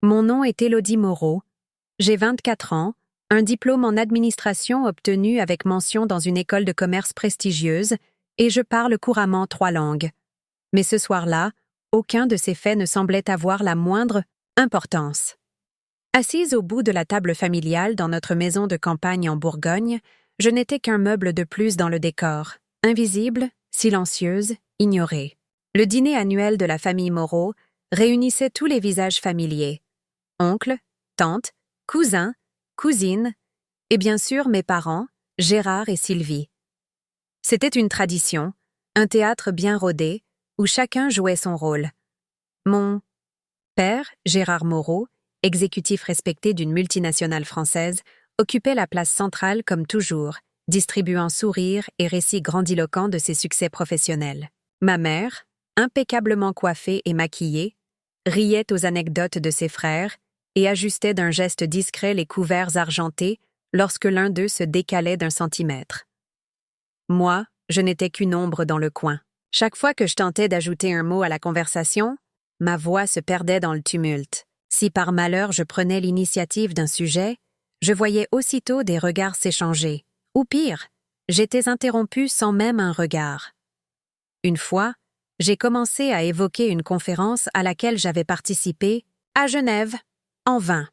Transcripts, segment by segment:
Mon nom est Élodie Moreau. J'ai 24 ans, un diplôme en administration obtenu avec mention dans une école de commerce prestigieuse, et je parle couramment 3 langues. Mais ce soir-là, aucun de ces faits ne semblait avoir la moindre importance. Assise au bout de la table familiale dans notre maison de campagne en Bourgogne, je n'étais qu'un meuble de plus dans le décor, invisible, silencieuse, ignorée. Le dîner annuel de la famille Moreau réunissait tous les visages familiers. Oncles, tantes, cousins, cousines, et bien sûr mes parents, Gérard et Sylvie. C'était une tradition, un théâtre bien rodé, où chacun jouait son rôle. Mon père, Gérard Moreau, exécutif respecté d'une multinationale française, occupait la place centrale comme toujours, distribuant sourires et récits grandiloquents de ses succès professionnels. Ma mère, impeccablement coiffée et maquillée, riait aux anecdotes de ses frères et ajustait d'un geste discret les couverts argentés lorsque l'un d'eux se décalait d'un centimètre. Moi, je n'étais qu'une ombre dans le coin. Chaque fois que je tentais d'ajouter un mot à la conversation, ma voix se perdait dans le tumulte. Si par malheur je prenais l'initiative d'un sujet, je voyais aussitôt des regards s'échanger. Ou pire, j'étais interrompue sans même un regard. Une fois, j'ai commencé à évoquer une conférence à laquelle j'avais participé, à Genève, en vain.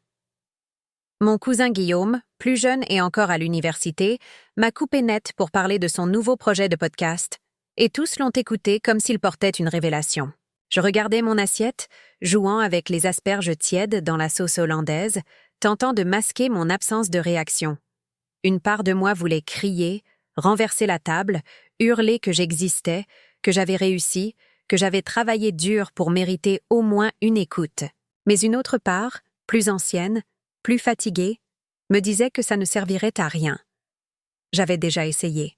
Mon cousin Guillaume, plus jeune et encore à l'université, m'a coupé net pour parler de son nouveau projet de podcast, et tous l'ont écouté comme s'il portait une révélation. Je regardais mon assiette, jouant avec les asperges tièdes dans la sauce hollandaise, tentant de masquer mon absence de réaction. Une part de moi voulait crier, renverser la table, hurler que j'existais, que j'avais réussi, que j'avais travaillé dur pour mériter au moins une écoute. Mais une autre part, plus ancienne, plus fatiguée, me disait que ça ne servirait à rien. J'avais déjà essayé.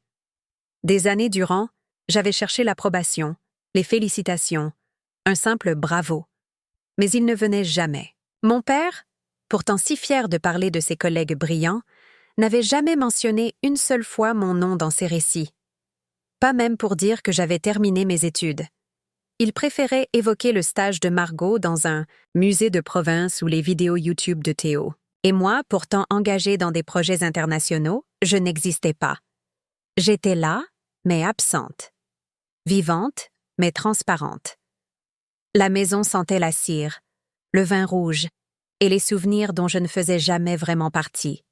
Des années durant, j'avais cherché l'approbation, les félicitations, un simple bravo. Mais il ne venait jamais. Mon père, pourtant si fier de parler de ses collègues brillants, n'avait jamais mentionné une seule fois mon nom dans ses récits. Pas même pour dire que j'avais terminé mes études. Il préférait évoquer le stage de Margot dans un musée de province ou les vidéos YouTube de Théo. Et moi, pourtant engagée dans des projets internationaux, je n'existais pas. J'étais là, mais absente. Vivante, mais transparente. La maison sentait la cire, le vin rouge, et les souvenirs dont je ne faisais jamais vraiment partie.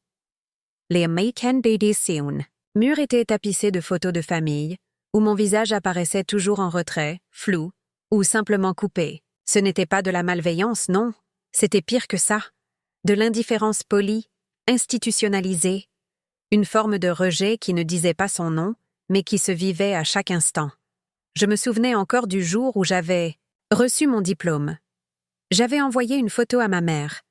Les American Baby Soon. Murs étaient tapissés de photos de famille, où mon visage apparaissait toujours en retrait, flou, ou simplement coupé. Ce n'était pas de la malveillance, non, c'était pire que ça. De l'indifférence polie, institutionnalisée, une forme de rejet qui ne disait pas son nom, mais qui se vivait à chaque instant. Je me souvenais encore du jour où j'avais reçu mon diplôme. J'avais envoyé une photo à ma mère.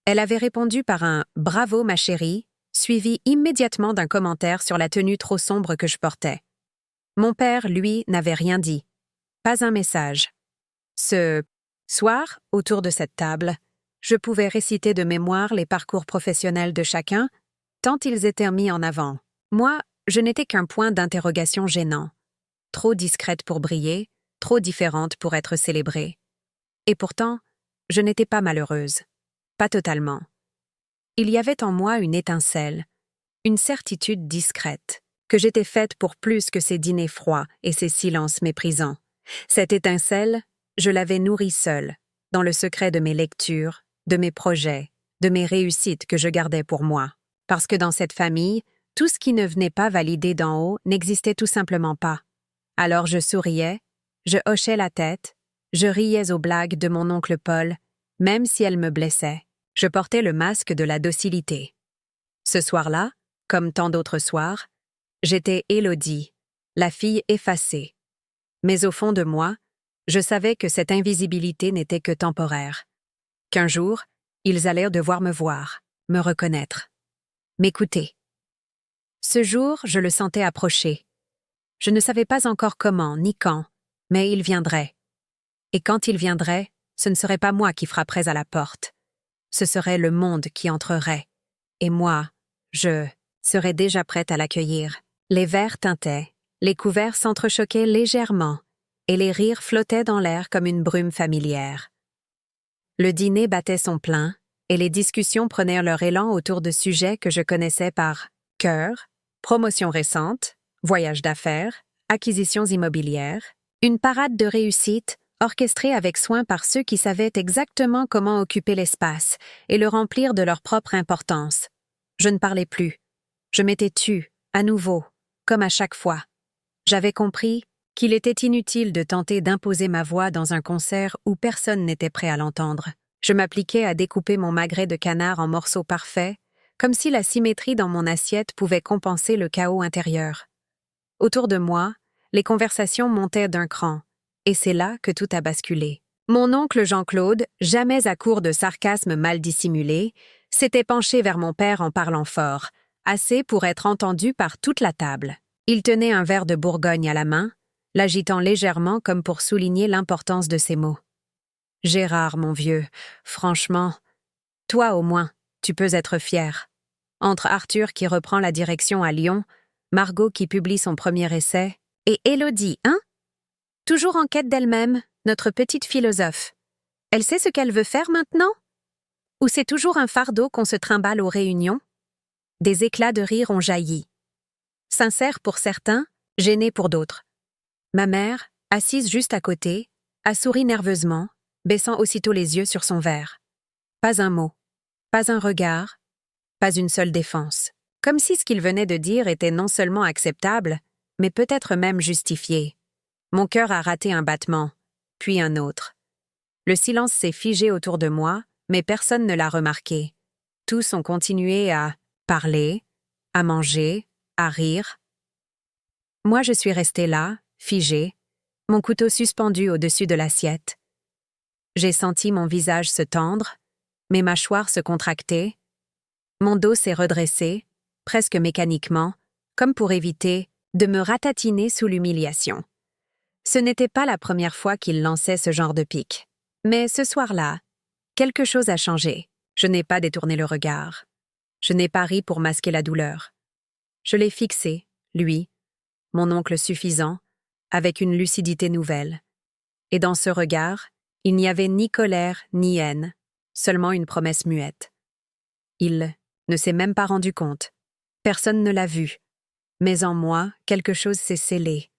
Elle avait répondu par un « Bravo, ma chérie », suivi immédiatement d'un commentaire sur la tenue trop sombre que je portais. Mon père, lui, n'avait rien dit. Pas un message. Ce soir, autour de cette table, je pouvais réciter de mémoire les parcours professionnels de chacun, tant ils étaient mis en avant. Moi, je n'étais qu'un point d'interrogation gênant. Trop discrète pour briller, trop différente pour être célébrée. Et pourtant, je n'étais pas malheureuse. Pas totalement. Il y avait en moi une étincelle, une certitude discrète, que j'étais faite pour plus que ces dîners froids et ces silences méprisants. Cette étincelle, je l'avais nourrie seule, dans le secret de mes lectures, de mes projets, de mes réussites que je gardais pour moi. Parce que dans cette famille, tout ce qui ne venait pas valider d'en haut n'existait tout simplement pas. Alors je souriais, je hochais la tête, je riais aux blagues de mon oncle Paul, même si elles me blessaient. Je portais le masque de la docilité. Ce soir-là, comme tant d'autres soirs, j'étais Élodie, la fille effacée. Mais au fond de moi, je savais que cette invisibilité n'était que temporaire. Qu'un jour, ils allaient devoir me voir, me reconnaître, m'écouter. Ce jour, je le sentais approcher. Je ne savais pas encore comment ni quand, mais il viendrait. Et quand il viendrait, ce ne serait pas moi qui frapperais à la porte. Ce serait le monde qui entrerait. Et moi, je serais déjà prête à l'accueillir. Les verres tintaient, les couverts s'entrechoquaient légèrement, et les rires flottaient dans l'air comme une brume familière. Le dîner battait son plein, et les discussions prenaient leur élan autour de sujets que je connaissais par cœur, promotion récente, voyage d'affaires, acquisitions immobilières, une parade de réussite orchestrée avec soin par ceux qui savaient exactement comment occuper l'espace et le remplir de leur propre importance. Je ne parlais plus. Je m'étais tue, à nouveau, comme à chaque fois. J'avais compris qu'il était inutile de tenter d'imposer ma voix dans un concert où personne n'était prêt à l'entendre. Je m'appliquais à découper mon magret de canard en morceaux parfaits, comme si la symétrie dans mon assiette pouvait compenser le chaos intérieur. Autour de moi, les conversations montaient d'un cran, et c'est là que tout a basculé. Mon oncle Jean-Claude, jamais à court de sarcasme mal dissimulé, s'était penché vers mon père en parlant fort, assez pour être entendu par toute la table. Il tenait un verre de Bourgogne à la main, l'agitant légèrement comme pour souligner l'importance de ses mots. « Gérard, mon vieux, franchement, toi au moins, tu peux être fier. Entre Arthur qui reprend la direction à Lyon, Margot qui publie son premier essai, et Élodie, hein? Toujours en quête d'elle-même, notre petite philosophe. Elle sait ce qu'elle veut faire maintenant? Ou c'est toujours un fardeau qu'on se trimballe aux réunions? » Des éclats de rire ont jailli. Sincère pour certains, gêné pour d'autres. Ma mère, assise juste à côté, a souri nerveusement, baissant aussitôt les yeux sur son verre. Pas un mot, pas un regard, pas une seule défense. Comme si ce qu'il venait de dire était non seulement acceptable, mais peut-être même justifié. Mon cœur a raté un battement, puis un autre. Le silence s'est figé autour de moi, mais personne ne l'a remarqué. Tous ont continué à parler, à manger, à rire. Moi, je suis restée là, figée, mon couteau suspendu au-dessus de l'assiette. J'ai senti mon visage se tendre, mes mâchoires se contracter. Mon dos s'est redressé, presque mécaniquement, comme pour éviter de me ratatiner sous l'humiliation. Ce n'était pas la première fois qu'il lançait ce genre de pique. Mais ce soir-là, quelque chose a changé. Je n'ai pas détourné le regard. Je n'ai pas ri pour masquer la douleur. Je l'ai fixé, lui, mon oncle suffisant, avec une lucidité nouvelle. Et dans ce regard, il n'y avait ni colère ni haine, seulement une promesse muette. Il ne s'est même pas rendu compte. Personne ne l'a vu. Mais en moi, quelque chose s'est scellé.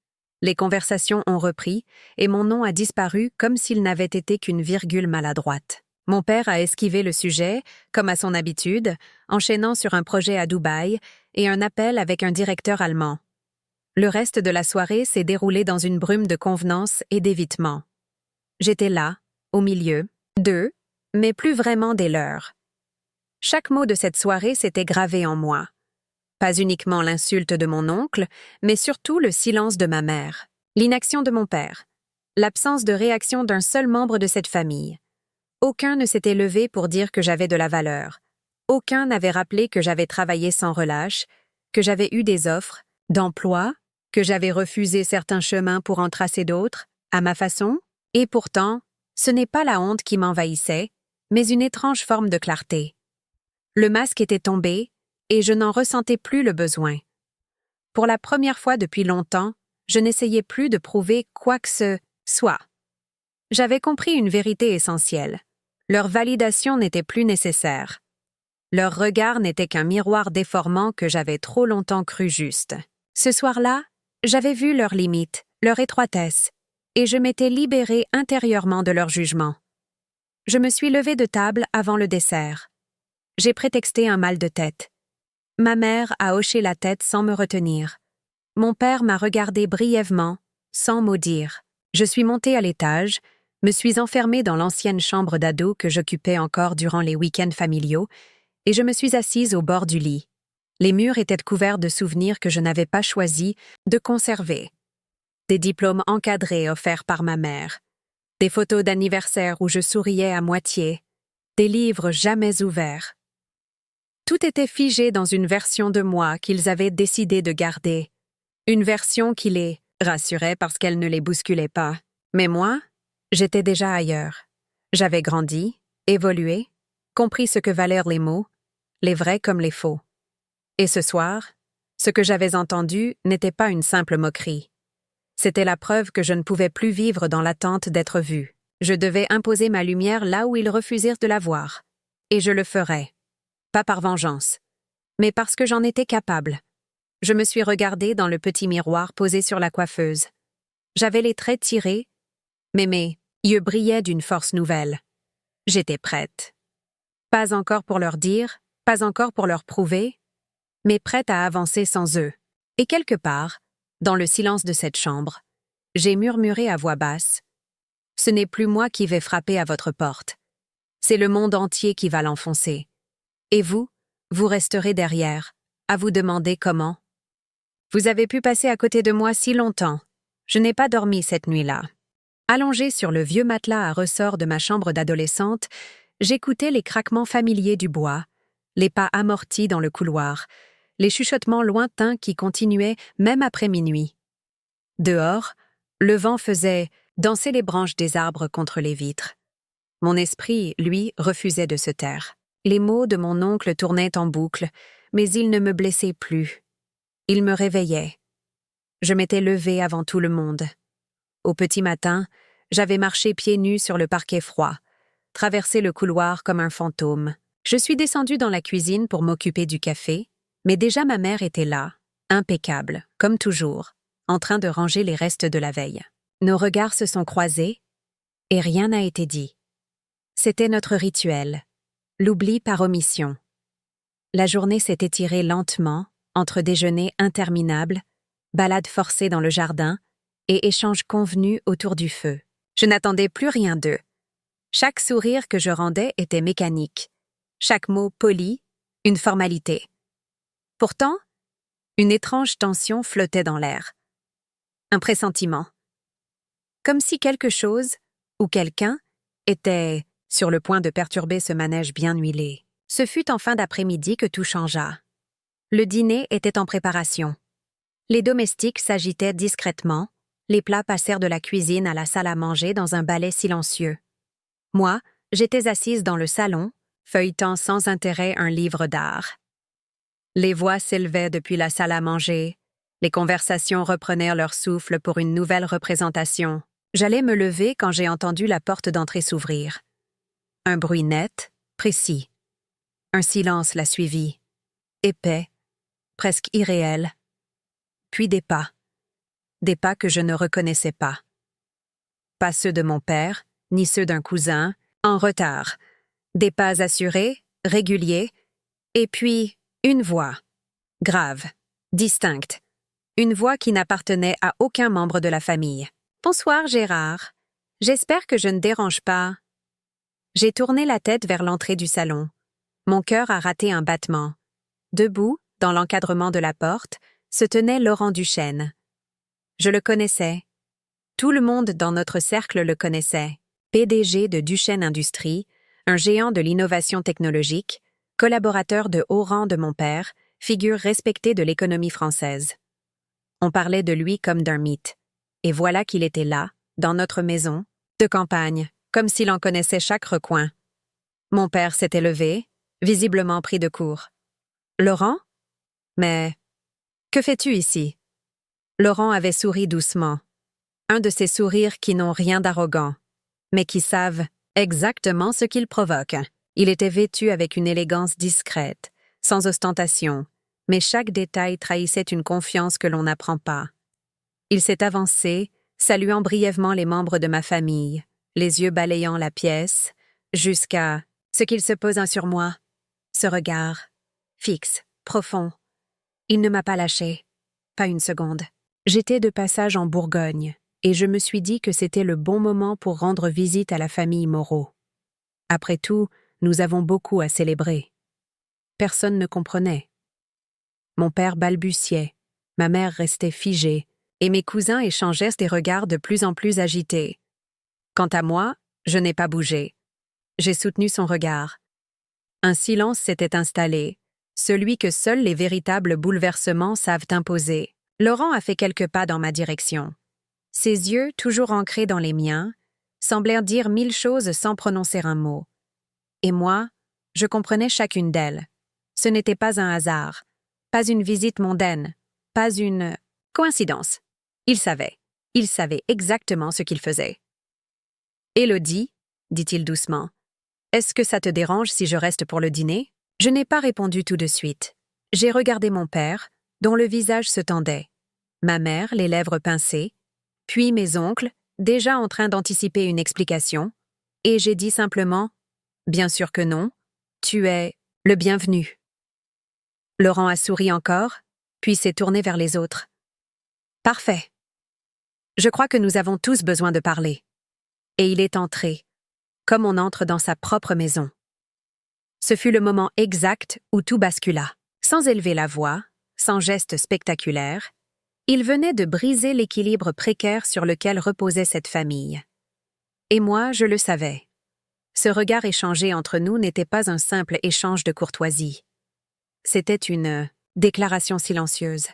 Les conversations ont repris, et mon nom a disparu comme s'il n'avait été qu'une virgule maladroite. Mon père a esquivé le sujet, comme à son habitude, enchaînant sur un projet à Dubaï et un appel avec un directeur allemand. Le reste de la soirée s'est déroulé dans une brume de convenance et d'évitement. J'étais là, au milieu, d'eux, mais plus vraiment des leurs. Chaque mot de cette soirée s'était gravé en moi. Pas uniquement l'insulte de mon oncle, mais surtout le silence de ma mère, l'inaction de mon père, l'absence de réaction d'un seul membre de cette famille. Aucun ne s'était levé pour dire que j'avais de la valeur. Aucun n'avait rappelé que j'avais travaillé sans relâche, que j'avais eu des offres, d'emploi, que j'avais refusé certains chemins pour en tracer d'autres, à ma façon. Et pourtant, ce n'est pas la honte qui m'envahissait, mais une étrange forme de clarté. Le masque était tombé, et je n'en ressentais plus le besoin. Pour la première fois depuis longtemps, je n'essayais plus de prouver quoi que ce soit. J'avais compris une vérité essentielle. Leur validation n'était plus nécessaire. Leur regard n'était qu'un miroir déformant que j'avais trop longtemps cru juste. Ce soir-là, j'avais vu leurs limites, leur étroitesse, et je m'étais libérée intérieurement de leur jugement. Je me suis levée de table avant le dessert. J'ai prétexté un mal de tête. Ma mère a hoché la tête sans me retenir. Mon père m'a regardé brièvement, sans mot dire. Je suis montée à l'étage, me suis enfermée dans l'ancienne chambre d'ado que j'occupais encore durant les week-ends familiaux, et je me suis assise au bord du lit. Les murs étaient couverts de souvenirs que je n'avais pas choisi de conserver. Des diplômes encadrés offerts par ma mère, des photos d'anniversaire où je souriais à moitié, des livres jamais ouverts. Tout était figé dans une version de moi qu'ils avaient décidé de garder. Une version qui les rassurait parce qu'elle ne les bousculait pas. Mais moi, j'étais déjà ailleurs. J'avais grandi, évolué, compris ce que valèrent les mots, les vrais comme les faux. Et ce soir, ce que j'avais entendu n'était pas une simple moquerie. C'était la preuve que je ne pouvais plus vivre dans l'attente d'être vue. Je devais imposer ma lumière là où ils refusèrent de la voir. Et je le ferais. Pas par vengeance, mais parce que j'en étais capable. Je me suis regardée dans le petit miroir posé sur la coiffeuse. J'avais les traits tirés, mais mes yeux brillaient d'une force nouvelle. J'étais prête. Pas encore pour leur dire, pas encore pour leur prouver, mais prête à avancer sans eux. Et quelque part, dans le silence de cette chambre, j'ai murmuré à voix basse. Ce n'est plus moi qui vais frapper à votre porte. C'est le monde entier qui va l'enfoncer. Et vous, vous resterez derrière, à vous demander comment. Vous avez pu passer à côté de moi si longtemps. Je n'ai pas dormi cette nuit-là. Allongée sur le vieux matelas à ressort de ma chambre d'adolescente, j'écoutais les craquements familiers du bois, les pas amortis dans le couloir, les chuchotements lointains qui continuaient même après minuit. Dehors, le vent faisait danser les branches des arbres contre les vitres. Mon esprit, lui, refusait de se taire. Les mots de mon oncle tournaient en boucle, mais ils ne me blessaient plus. Ils me réveillaient. Je m'étais levée avant tout le monde. Au petit matin, j'avais marché pieds nus sur le parquet froid, traversé le couloir comme un fantôme. Je suis descendue dans la cuisine pour m'occuper du café, mais déjà ma mère était là, impeccable, comme toujours, en train de ranger les restes de la veille. Nos regards se sont croisés, et rien n'a été dit. C'était notre rituel, l'oubli par omission. La journée s'est étirée lentement, entre déjeuners interminables, balades forcées dans le jardin et échanges convenus autour du feu. Je n'attendais plus rien d'eux. Chaque sourire que je rendais était mécanique, chaque mot poli, une formalité. Pourtant, une étrange tension flottait dans l'air. Un pressentiment. Comme si quelque chose, ou quelqu'un, était sur le point de perturber ce manège bien huilé. Ce fut en fin d'après-midi que tout changea. Le dîner était en préparation. Les domestiques s'agitaient discrètement, les plats passèrent de la cuisine à la salle à manger dans un balai silencieux. Moi, j'étais assise dans le salon, feuilletant sans intérêt un livre d'art. Les voix s'élevaient depuis la salle à manger, les conversations reprenaient leur souffle pour une nouvelle représentation. J'allais me lever quand j'ai entendu la porte d'entrée s'ouvrir. Un bruit net, précis. Un silence la suivit, épais, presque irréel. Puis des pas que je ne reconnaissais pas. Pas ceux de mon père, ni ceux d'un cousin, en retard. Des pas assurés, réguliers, et puis une voix, grave, distincte. Une voix qui n'appartenait à aucun membre de la famille. « Bonsoir, Gérard. J'espère que je ne dérange pas. » J'ai tourné la tête vers l'entrée du salon. Mon cœur a raté un battement. Debout, dans l'encadrement de la porte, se tenait Laurent Duchesne. Je le connaissais. Tout le monde dans notre cercle le connaissait. PDG de Duchesne Industries, un géant de l'innovation technologique, collaborateur de haut rang de mon père, figure respectée de l'économie française. On parlait de lui comme d'un mythe. Et voilà qu'il était là, dans notre maison, de campagne, comme s'il en connaissait chaque recoin. Mon père s'était levé, visiblement pris de court. « Laurent ? Mais que fais-tu ici ?» Laurent avait souri doucement. Un de ces sourires qui n'ont rien d'arrogant, mais qui savent exactement ce qu'ils provoquent. Il était vêtu avec une élégance discrète, sans ostentation, mais chaque détail trahissait une confiance que l'on n'apprend pas. Il s'est avancé, saluant brièvement les membres de ma famille, les yeux balayant la pièce, jusqu'à ce qu'il se pose un sur moi. Ce regard, fixe, profond. Il ne m'a pas lâché, pas une seconde. J'étais de passage en Bourgogne, et je me suis dit que c'était le bon moment pour rendre visite à la famille Moreau. Après tout, nous avons beaucoup à célébrer. Personne ne comprenait. Mon père balbutiait, ma mère restait figée, et mes cousins échangeaient des regards de plus en plus agités. Quant à moi, je n'ai pas bougé. J'ai soutenu son regard. Un silence s'était installé, celui que seuls les véritables bouleversements savent imposer. Laurent a fait quelques pas dans ma direction. Ses yeux, toujours ancrés dans les miens, semblèrent dire 1000 choses sans prononcer un mot. Et moi, je comprenais chacune d'elles. Ce n'était pas un hasard, pas une visite mondaine, pas une coïncidence. Il savait exactement ce qu'il faisait. Élodie, dit-il doucement, est-ce que ça te dérange si je reste pour le dîner? Je n'ai pas répondu tout de suite. J'ai regardé mon père, dont le visage se tendait, ma mère, les lèvres pincées, puis mes oncles, déjà en train d'anticiper une explication, et j'ai dit simplement « Bien sûr que non, tu es le bienvenu ». Laurent a souri encore, puis s'est tourné vers les autres. « Parfait. Je crois que nous avons tous besoin de parler. » Et il est entré, comme on entre dans sa propre maison. Ce fut le moment exact où tout bascula. Sans élever la voix, sans geste spectaculaire, il venait de briser l'équilibre précaire sur lequel reposait cette famille. Et moi, je le savais. Ce regard échangé entre nous n'était pas un simple échange de courtoisie. C'était une déclaration silencieuse.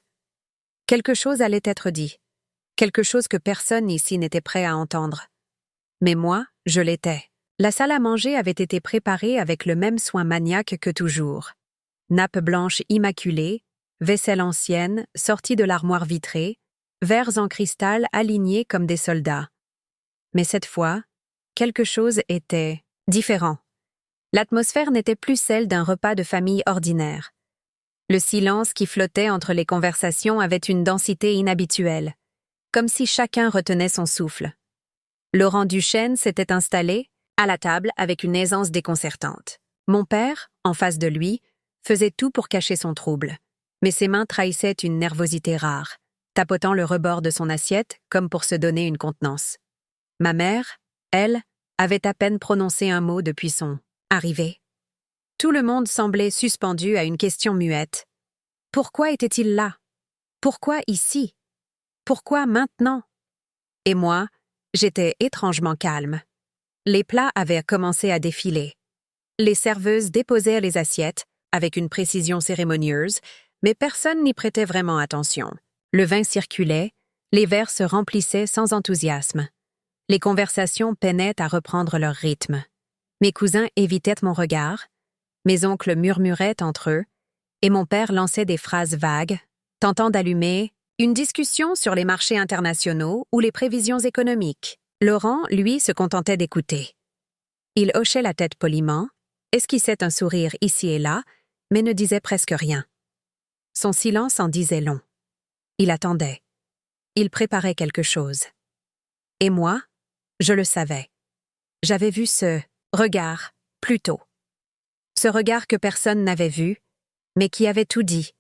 Quelque chose allait être dit, quelque chose que personne ici n'était prêt à entendre. Mais moi, je l'étais. La salle à manger avait été préparée avec le même soin maniaque que toujours. Nappe blanche immaculée, vaisselle ancienne, sortie de l'armoire vitrée, verres en cristal alignés comme des soldats. Mais cette fois, quelque chose était différent. L'atmosphère n'était plus celle d'un repas de famille ordinaire. Le silence qui flottait entre les conversations avait une densité inhabituelle, comme si chacun retenait son souffle. Laurent Duchesne s'était installé, à la table avec une aisance déconcertante. Mon père, en face de lui, faisait tout pour cacher son trouble, mais ses mains trahissaient une nervosité rare, tapotant le rebord de son assiette comme pour se donner une contenance. Ma mère, elle, avait à peine prononcé un mot depuis son arrivée. Tout le monde semblait suspendu à une question muette. Pourquoi était-il là? Pourquoi ici? Pourquoi maintenant? Et moi, j'étais étrangement calme. Les plats avaient commencé à défiler. Les serveuses déposaient les assiettes, avec une précision cérémonieuse, mais personne n'y prêtait vraiment attention. Le vin circulait, les verres se remplissaient sans enthousiasme. Les conversations peinaient à reprendre leur rythme. Mes cousins évitaient mon regard, mes oncles murmuraient entre eux, et mon père lançait des phrases vagues, tentant d'allumer une discussion sur les marchés internationaux ou les prévisions économiques. Laurent, lui, se contentait d'écouter. Il hochait la tête poliment, esquissait un sourire ici et là, mais ne disait presque rien. Son silence en disait long. Il attendait. Il préparait quelque chose. Et moi, je le savais. J'avais vu ce regard plus tôt. Ce regard que personne n'avait vu, mais qui avait tout dit.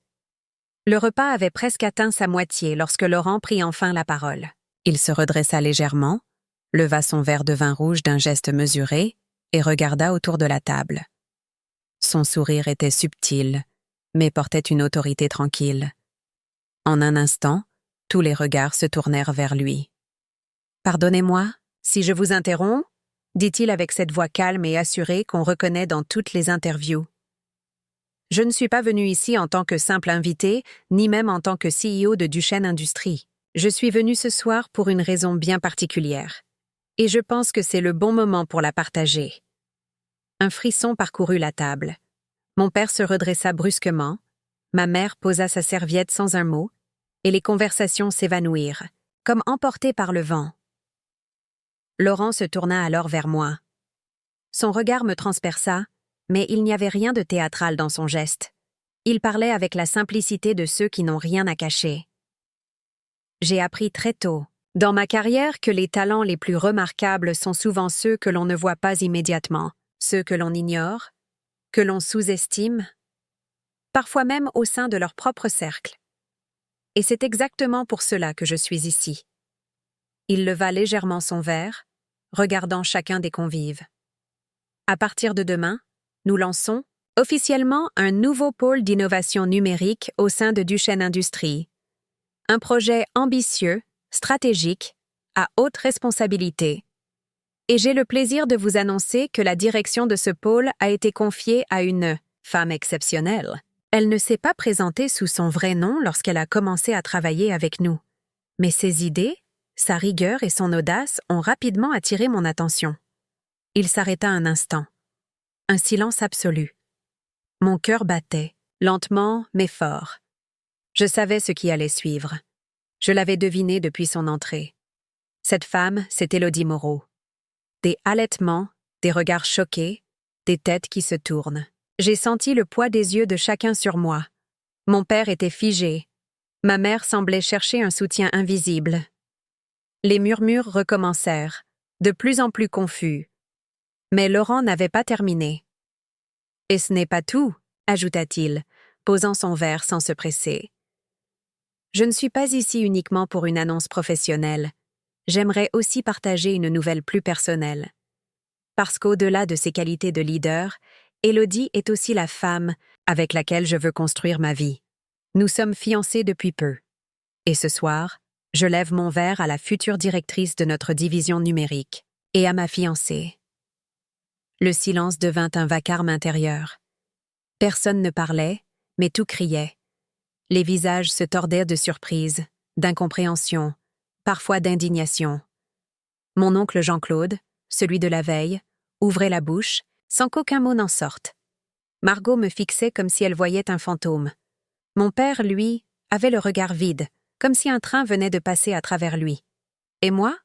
Le repas avait presque atteint sa moitié lorsque Laurent prit enfin la parole. Il se redressa légèrement, leva son verre de vin rouge d'un geste mesuré et regarda autour de la table. Son sourire était subtil, mais portait une autorité tranquille. En un instant, tous les regards se tournèrent vers lui. « Pardonnez-moi, si je vous interromps » dit-il avec cette voix calme et assurée qu'on reconnaît dans toutes les interviews. « Je ne suis pas venu ici en tant que simple invité, ni même en tant que CEO de Duchesne Industries. Je suis venu ce soir pour une raison bien particulière. Et je pense que c'est le bon moment pour la partager. » Un frisson parcourut la table. Mon père se redressa brusquement, ma mère posa sa serviette sans un mot, et les conversations s'évanouirent, comme emportées par le vent. Laurent se tourna alors vers moi. Son regard me transperça, mais il n'y avait rien de théâtral dans son geste. Il parlait avec la simplicité de ceux qui n'ont rien à cacher. J'ai appris très tôt, dans ma carrière, que les talents les plus remarquables sont souvent ceux que l'on ne voit pas immédiatement, ceux que l'on ignore, que l'on sous-estime, parfois même au sein de leur propre cercle. Et c'est exactement pour cela que je suis ici. Il leva légèrement son verre, regardant chacun des convives. À partir de demain, nous lançons officiellement un nouveau pôle d'innovation numérique au sein de Duchesne Industries. Un projet ambitieux, stratégique, à haute responsabilité. Et j'ai le plaisir de vous annoncer que la direction de ce pôle a été confiée à une femme exceptionnelle. Elle ne s'est pas présentée sous son vrai nom lorsqu'elle a commencé à travailler avec nous. Mais ses idées, sa rigueur et son audace ont rapidement attiré mon attention. Il s'arrêta un instant. Un silence absolu. Mon cœur battait, lentement mais fort. Je savais ce qui allait suivre. Je l'avais deviné depuis son entrée. Cette femme, c'est Élodie Moreau. Des halètements, des regards choqués, des têtes qui se tournent. J'ai senti le poids des yeux de chacun sur moi. Mon père était figé. Ma mère semblait chercher un soutien invisible. Les murmures recommencèrent, de plus en plus confus. Mais Laurent n'avait pas terminé. « Et ce n'est pas tout », ajouta-t-il, posant son verre sans se presser. « Je ne suis pas ici uniquement pour une annonce professionnelle. J'aimerais aussi partager une nouvelle plus personnelle. Parce qu'au-delà de ses qualités de leader, Élodie est aussi la femme avec laquelle je veux construire ma vie. Nous sommes fiancés depuis peu. Et ce soir, je lève mon verre à la future directrice de notre division numérique et à ma fiancée. » Le silence devint un vacarme intérieur. Personne ne parlait, mais tout criait. Les visages se tordaient de surprise, d'incompréhension, parfois d'indignation. Mon oncle Jean-Claude, celui de la veille, ouvrait la bouche, sans qu'aucun mot n'en sorte. Margot me fixait comme si elle voyait un fantôme. Mon père, lui, avait le regard vide, comme si un train venait de passer à travers lui. Et moi?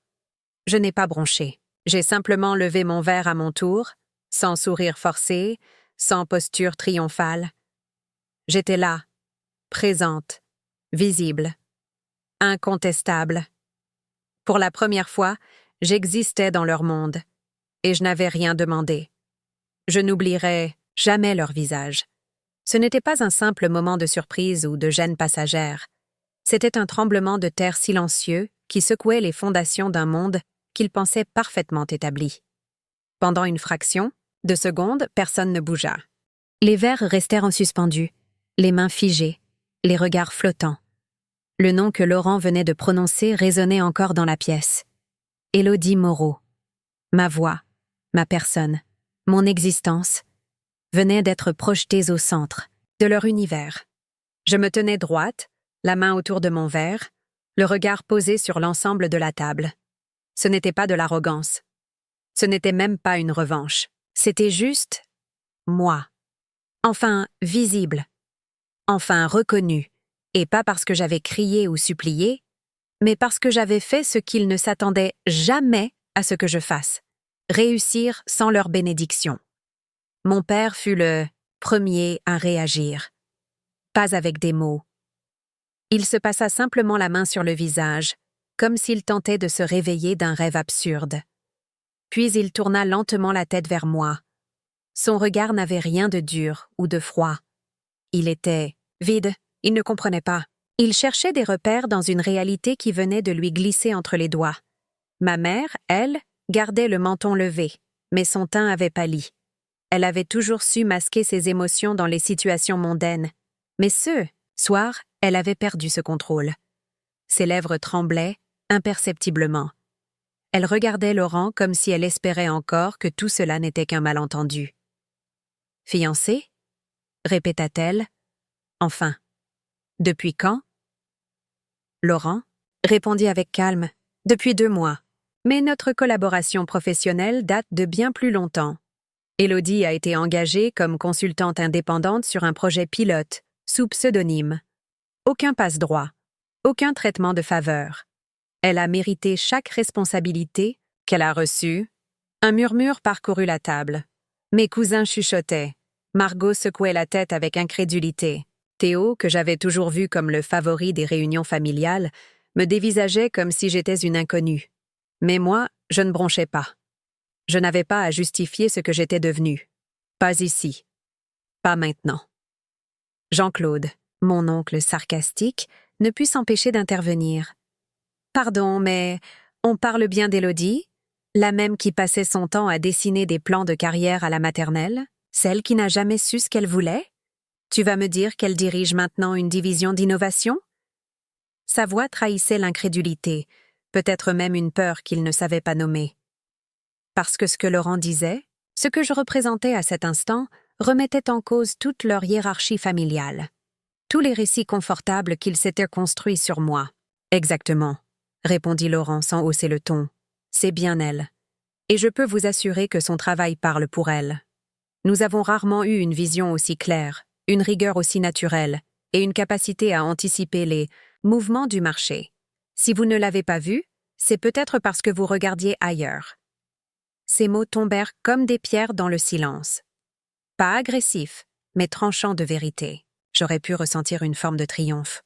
Je n'ai pas bronché. J'ai simplement levé mon verre à mon tour, sans sourire forcé, sans posture triomphale. J'étais là, présente, visible, incontestable. Pour la première fois, j'existais dans leur monde, et je n'avais rien demandé. Je n'oublierai jamais leur visage. Ce n'était pas un simple moment de surprise ou de gêne passagère. C'était un tremblement de terre silencieux qui secouait les fondations d'un monde qu'ils pensaient parfaitement établi. Pendant une fraction de seconde, personne ne bougea. Les verres restèrent en suspendu, les mains figées, les regards flottants. Le nom que Laurent venait de prononcer résonnait encore dans la pièce. Élodie Moreau. Ma voix, ma personne, mon existence, venaient d'être projetées au centre de leur univers. Je me tenais droite, la main autour de mon verre, le regard posé sur l'ensemble de la table. Ce n'était pas de l'arrogance. Ce n'était même pas une revanche. C'était juste moi. Enfin visible. Enfin reconnu. Et pas parce que j'avais crié ou supplié, mais parce que j'avais fait ce qu'ils ne s'attendaient jamais à ce que je fasse. Réussir sans leur bénédiction. Mon père fut le premier à réagir. Pas avec des mots. Il se passa simplement la main sur le visage, comme s'il tentait de se réveiller d'un rêve absurde. Puis il tourna lentement la tête vers moi. Son regard n'avait rien de dur ou de froid. Il était vide, il ne comprenait pas. Il cherchait des repères dans une réalité qui venait de lui glisser entre les doigts. Ma mère, elle, gardait le menton levé, mais son teint avait pâli. Elle avait toujours su masquer ses émotions dans les situations mondaines. Mais ce soir, elle avait perdu ce contrôle. Ses lèvres tremblaient, imperceptiblement. Elle regardait Laurent comme si elle espérait encore que tout cela n'était qu'un malentendu. « Fiancée ?» répéta-t-elle. « Enfin. Depuis quand ?» Laurent répondit avec calme. « Depuis 2 mois. Mais notre collaboration professionnelle date de bien plus longtemps. Élodie a été engagée comme consultante indépendante sur un projet pilote, sous pseudonyme. Aucun passe-droit, aucun traitement de faveur. Elle a mérité chaque responsabilité qu'elle a reçue. » Un murmure parcourut la table. Mes cousins chuchotaient. Margot secouait la tête avec incrédulité. Théo, que j'avais toujours vu comme le favori des réunions familiales, me dévisageait comme si j'étais une inconnue. Mais moi, je ne bronchais pas. Je n'avais pas à justifier ce que j'étais devenue. Pas ici. Pas maintenant. Jean-Claude, mon oncle sarcastique, ne put s'empêcher d'intervenir. « Pardon, mais on parle bien d'Élodie, la même qui passait son temps à dessiner des plans de carrière à la maternelle, celle qui n'a jamais su ce qu'elle voulait? Tu vas me dire qu'elle dirige maintenant une division d'innovation? » Sa voix trahissait l'incrédulité, peut-être même une peur qu'il ne savait pas nommer. Parce que ce que Laurent disait, ce que je représentais à cet instant, remettait en cause toute leur hiérarchie familiale. Tous les récits confortables qu'ils s'étaient construits sur moi. « Exactement, » répondit Laurent sans hausser le ton. « C'est bien elle. Et je peux vous assurer que son travail parle pour elle. Nous avons rarement eu une vision aussi claire, une rigueur aussi naturelle et une capacité à anticiper les mouvements du marché. Si vous ne l'avez pas vue, c'est peut-être parce que vous regardiez ailleurs. » Ces mots tombèrent comme des pierres dans le silence. Pas agressifs, mais tranchants de vérité. J'aurais pu ressentir une forme de triomphe.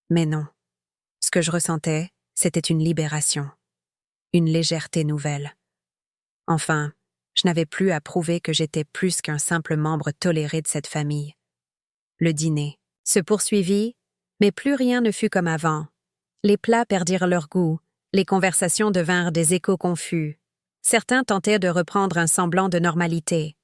Mais non. Ce que je ressentais, c'était une libération. Une légèreté nouvelle. Enfin, je n'avais plus à prouver que j'étais plus qu'un simple membre toléré de cette famille. Le dîner se poursuivit, mais plus rien ne fut comme avant. Les plats perdirent leur goût, les conversations devinrent des échos confus. Certains tentaient de reprendre un semblant de normalité.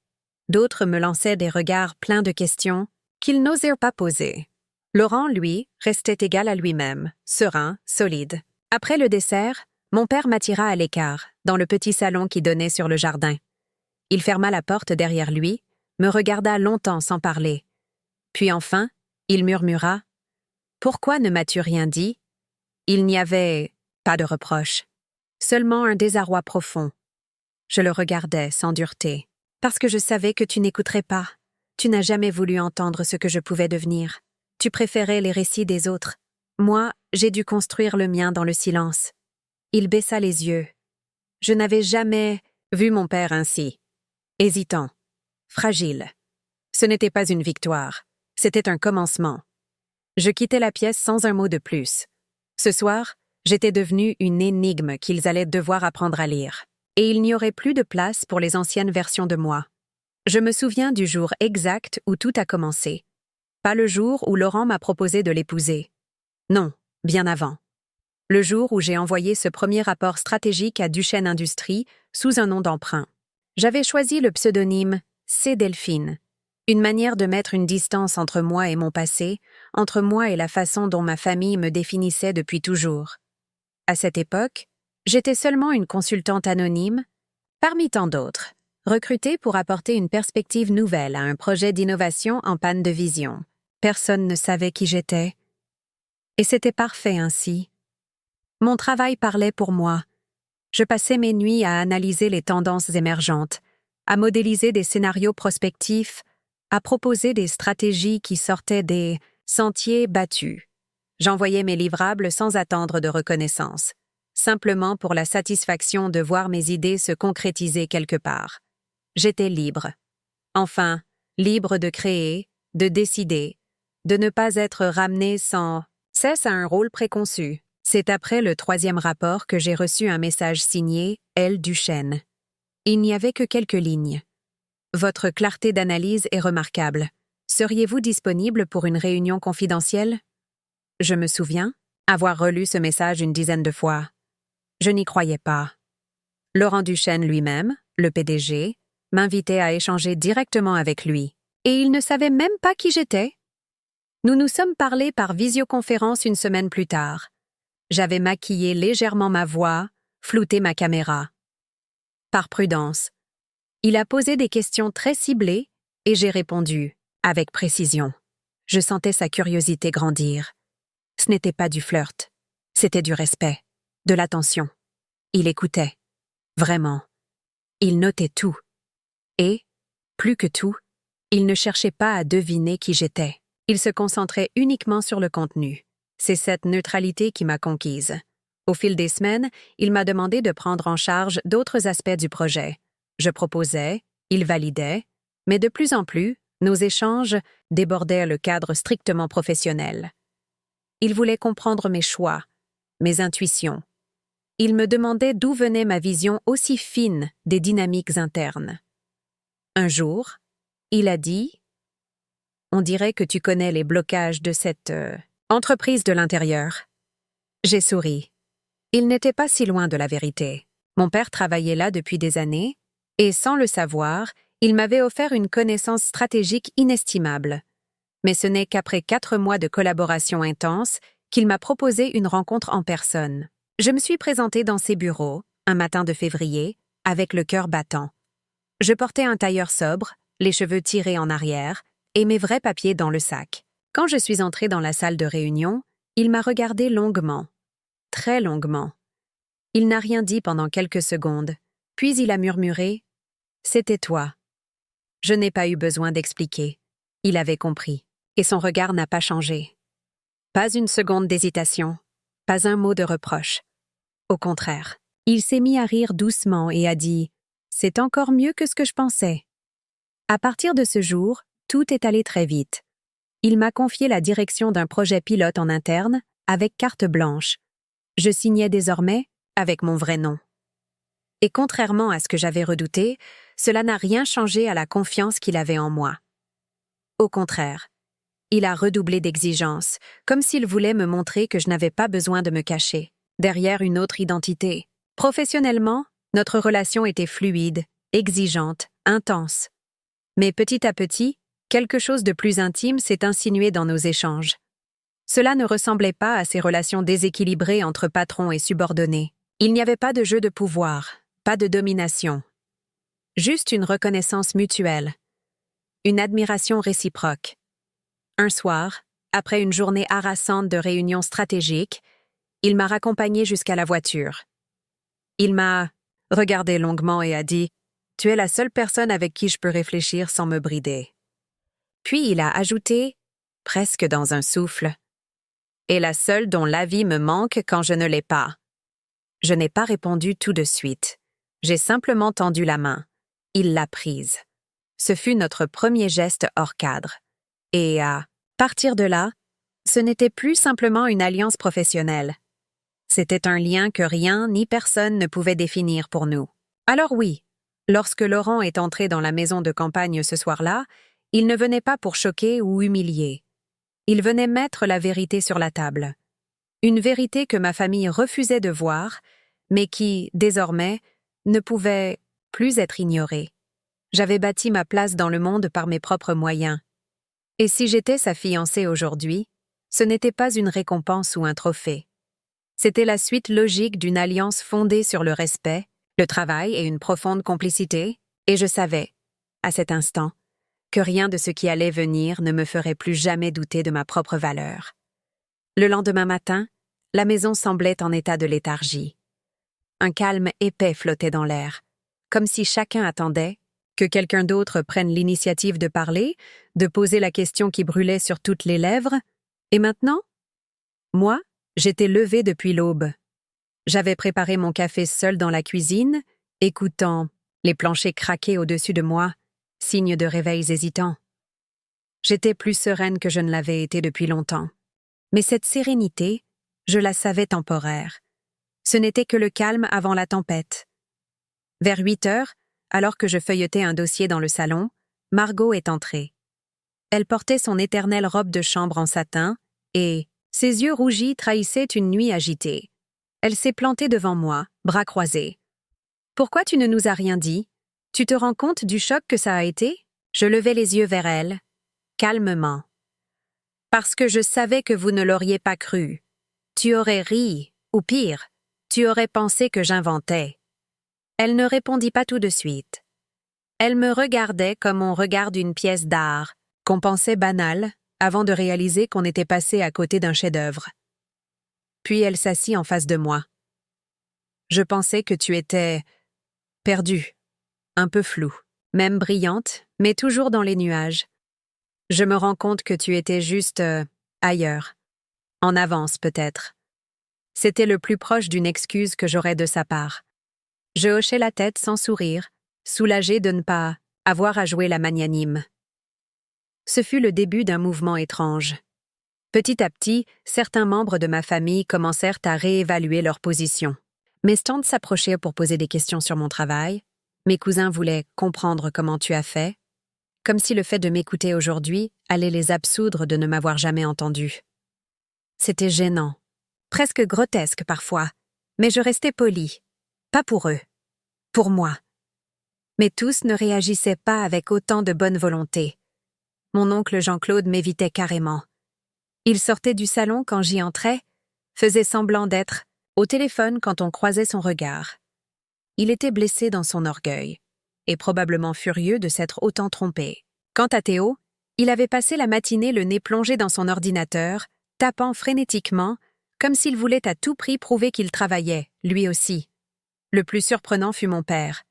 D'autres me lançaient des regards pleins de questions qu'ils n'osèrent pas poser. Laurent, lui, restait égal à lui-même, serein, solide. Après le dessert, mon père m'attira à l'écart, dans le petit salon qui donnait sur le jardin. Il ferma la porte derrière lui, me regarda longtemps sans parler. Puis enfin, il murmura « Pourquoi ne m'as-tu rien dit ?» Il n'y avait pas de reproche, seulement un désarroi profond. Je le regardais sans dureté. « Parce que je savais que tu n'écouterais pas. Tu n'as jamais voulu entendre ce que je pouvais devenir. Tu préférais les récits des autres. Moi, j'ai dû construire le mien dans le silence. » Il baissa les yeux. Je n'avais jamais vu mon père ainsi. Hésitant. Fragile. Ce n'était pas une victoire. C'était un commencement. Je quittai la pièce sans un mot de plus. Ce soir, j'étais devenue une énigme qu'ils allaient devoir apprendre à lire. Et il n'y aurait plus de place pour les anciennes versions de moi. Je me souviens du jour exact où tout a commencé. Pas le jour où Laurent m'a proposé de l'épouser. Non, bien avant. Le jour où j'ai envoyé ce premier rapport stratégique à Duchesne Industries sous un nom d'emprunt. J'avais choisi le pseudonyme C. Delphine, une manière de mettre une distance entre moi et mon passé, entre moi et la façon dont ma famille me définissait depuis toujours. À cette époque, j'étais seulement une consultante anonyme, parmi tant d'autres, recrutée pour apporter une perspective nouvelle à un projet d'innovation en panne de vision. Personne ne savait qui j'étais. Et c'était parfait ainsi. Mon travail parlait pour moi. Je passais mes nuits à analyser les tendances émergentes, à modéliser des scénarios prospectifs, à proposer des stratégies qui sortaient des sentiers battus. J'envoyais mes livrables sans attendre de reconnaissance, simplement pour la satisfaction de voir mes idées se concrétiser quelque part. J'étais libre. Enfin, libre de créer, de décider, de ne pas être ramené sans cesse à un rôle préconçu. C'est après le 3e rapport que j'ai reçu un message signé « L. Duchesne ». Il n'y avait que quelques lignes. « Votre clarté d'analyse est remarquable. Seriez-vous disponible pour une réunion confidentielle ?» Je me souviens avoir relu ce message une dizaine de fois. Je n'y croyais pas. Laurent Duchesne lui-même, le PDG, m'invitait à échanger directement avec lui. Et il ne savait même pas qui j'étais. Nous nous sommes parlé par visioconférence une semaine plus tard. J'avais maquillé légèrement ma voix, flouté ma caméra. Par prudence. Il a posé des questions très ciblées et j'ai répondu, avec précision. Je sentais sa curiosité grandir. Ce n'était pas du flirt, c'était du respect, de l'attention. Il écoutait. Vraiment. Il notait tout. Et, plus que tout, il ne cherchait pas à deviner qui j'étais. Il se concentrait uniquement sur le contenu. C'est cette neutralité qui m'a conquise. Au fil des semaines, il m'a demandé de prendre en charge d'autres aspects du projet. Je proposais, il validait, mais de plus en plus, nos échanges débordaient le cadre strictement professionnel. Il voulait comprendre mes choix, mes intuitions. Il me demandait d'où venait ma vision aussi fine des dynamiques internes. Un jour, il a dit « On dirait que tu connais les blocages de cette entreprise de l'intérieur. » J'ai souri. Il n'était pas si loin de la vérité. Mon père travaillait là depuis des années, et sans le savoir, il m'avait offert une connaissance stratégique inestimable. Mais ce n'est qu'après 4 mois de collaboration intense qu'il m'a proposé une rencontre en personne. Je me suis présentée dans ses bureaux, un matin de février, avec le cœur battant. Je portais un tailleur sobre, les cheveux tirés en arrière, et mes vrais papiers dans le sac. Quand je suis entrée dans la salle de réunion, il m'a regardé longuement. Très longuement. Il n'a rien dit pendant quelques secondes, puis il a murmuré « C'était toi ». Je n'ai pas eu besoin d'expliquer. Il avait compris, et son regard n'a pas changé. Pas une seconde d'hésitation, pas un mot de reproche. Au contraire, il s'est mis à rire doucement et a dit « c'est encore mieux que ce que je pensais. À partir de ce jour, tout est allé très vite. Il m'a confié la direction d'un projet pilote en interne, avec carte blanche. Je signais désormais avec mon vrai nom. Et contrairement à ce que j'avais redouté, cela n'a rien changé à la confiance qu'il avait en moi. Au contraire, il a redoublé d'exigence, comme s'il voulait me montrer que je n'avais pas besoin de me cacher derrière une autre identité. Professionnellement, notre relation était fluide, exigeante, intense. Mais petit à petit, quelque chose de plus intime s'est insinué dans nos échanges. Cela ne ressemblait pas à ces relations déséquilibrées entre patrons et subordonnés. Il n'y avait pas de jeu de pouvoir, pas de domination. Juste une reconnaissance mutuelle, une admiration réciproque. Un soir, après une journée harassante de réunions stratégiques, il m'a raccompagné jusqu'à la voiture. Il m'a regardé longuement et a dit « Tu es la seule personne avec qui je peux réfléchir sans me brider. » Puis il a ajouté, presque dans un souffle, « Et la seule dont l'avis me manque quand je ne l'ai pas. » Je n'ai pas répondu tout de suite. J'ai simplement tendu la main. Il l'a prise. Ce fut notre premier geste hors cadre. Et à partir de là, ce n'était plus simplement une alliance professionnelle. C'était un lien que rien ni personne ne pouvait définir pour nous. Alors oui, lorsque Laurent est entré dans la maison de campagne ce soir-là, il ne venait pas pour choquer ou humilier. Il venait mettre la vérité sur la table. Une vérité que ma famille refusait de voir, mais qui, désormais, ne pouvait plus être ignorée. J'avais bâti ma place dans le monde par mes propres moyens. Et si j'étais sa fiancée aujourd'hui, ce n'était pas une récompense ou un trophée. C'était la suite logique d'une alliance fondée sur le respect, le travail et une profonde complicité, et je savais, à cet instant, que rien de ce qui allait venir ne me ferait plus jamais douter de ma propre valeur. Le lendemain matin, la maison semblait en état de léthargie. Un calme épais flottait dans l'air, comme si chacun attendait que quelqu'un d'autre prenne l'initiative de parler, de poser la question qui brûlait sur toutes les lèvres. Et maintenant? Moi, j'étais levée depuis l'aube. J'avais préparé mon café seule dans la cuisine, écoutant les planchers craquer au-dessus de moi, signe de réveils hésitants. J'étais plus sereine que je ne l'avais été depuis longtemps. Mais cette sérénité, je la savais temporaire. Ce n'était que le calme avant la tempête. Vers 8 heures, alors que je feuilletais un dossier dans le salon, Margot est entrée. Elle portait son éternelle robe de chambre en satin et ses yeux rougis trahissaient une nuit agitée. Elle s'est plantée devant moi, bras croisés. « Pourquoi tu ne nous as rien dit? Tu te rends compte du choc que ça a été ?» Je levai les yeux vers elle, calmement. « Parce que je savais que vous ne l'auriez pas cru. Tu aurais ri, ou pire, tu aurais pensé que j'inventais. » Elle ne répondit pas tout de suite. Elle me regardait comme on regarde une pièce d'art, qu'on pensait banale, avant de réaliser qu'on était passé à côté d'un chef-d'œuvre. Puis elle s'assit en face de moi. « Je pensais que tu étais perdue, un peu floue, même brillante, mais toujours dans les nuages. Je me rends compte que tu étais juste ailleurs, en avance peut-être. » C'était le plus proche d'une excuse que j'aurais de sa part. Je hochai la tête sans sourire, soulagée de ne pas avoir à jouer la magnanime. Ce fut le début d'un mouvement étrange. Petit à petit, certains membres de ma famille commencèrent à réévaluer leur position. Mes tantes s'approchaient pour poser des questions sur mon travail. Mes cousins voulaient comprendre comment tu as fait, comme si le fait de m'écouter aujourd'hui allait les absoudre de ne m'avoir jamais entendu. C'était gênant, presque grotesque parfois, mais je restais polie. Pas pour eux, pour moi. Mais tous ne réagissaient pas avec autant de bonne volonté. Mon oncle Jean-Claude m'évitait carrément. Il sortait du salon quand j'y entrais, faisait semblant d'être au téléphone quand on croisait son regard. Il était blessé dans son orgueil, et probablement furieux de s'être autant trompé. Quant à Théo, il avait passé la matinée le nez plongé dans son ordinateur, tapant frénétiquement, comme s'il voulait à tout prix prouver qu'il travaillait, lui aussi. Le plus surprenant fut mon père.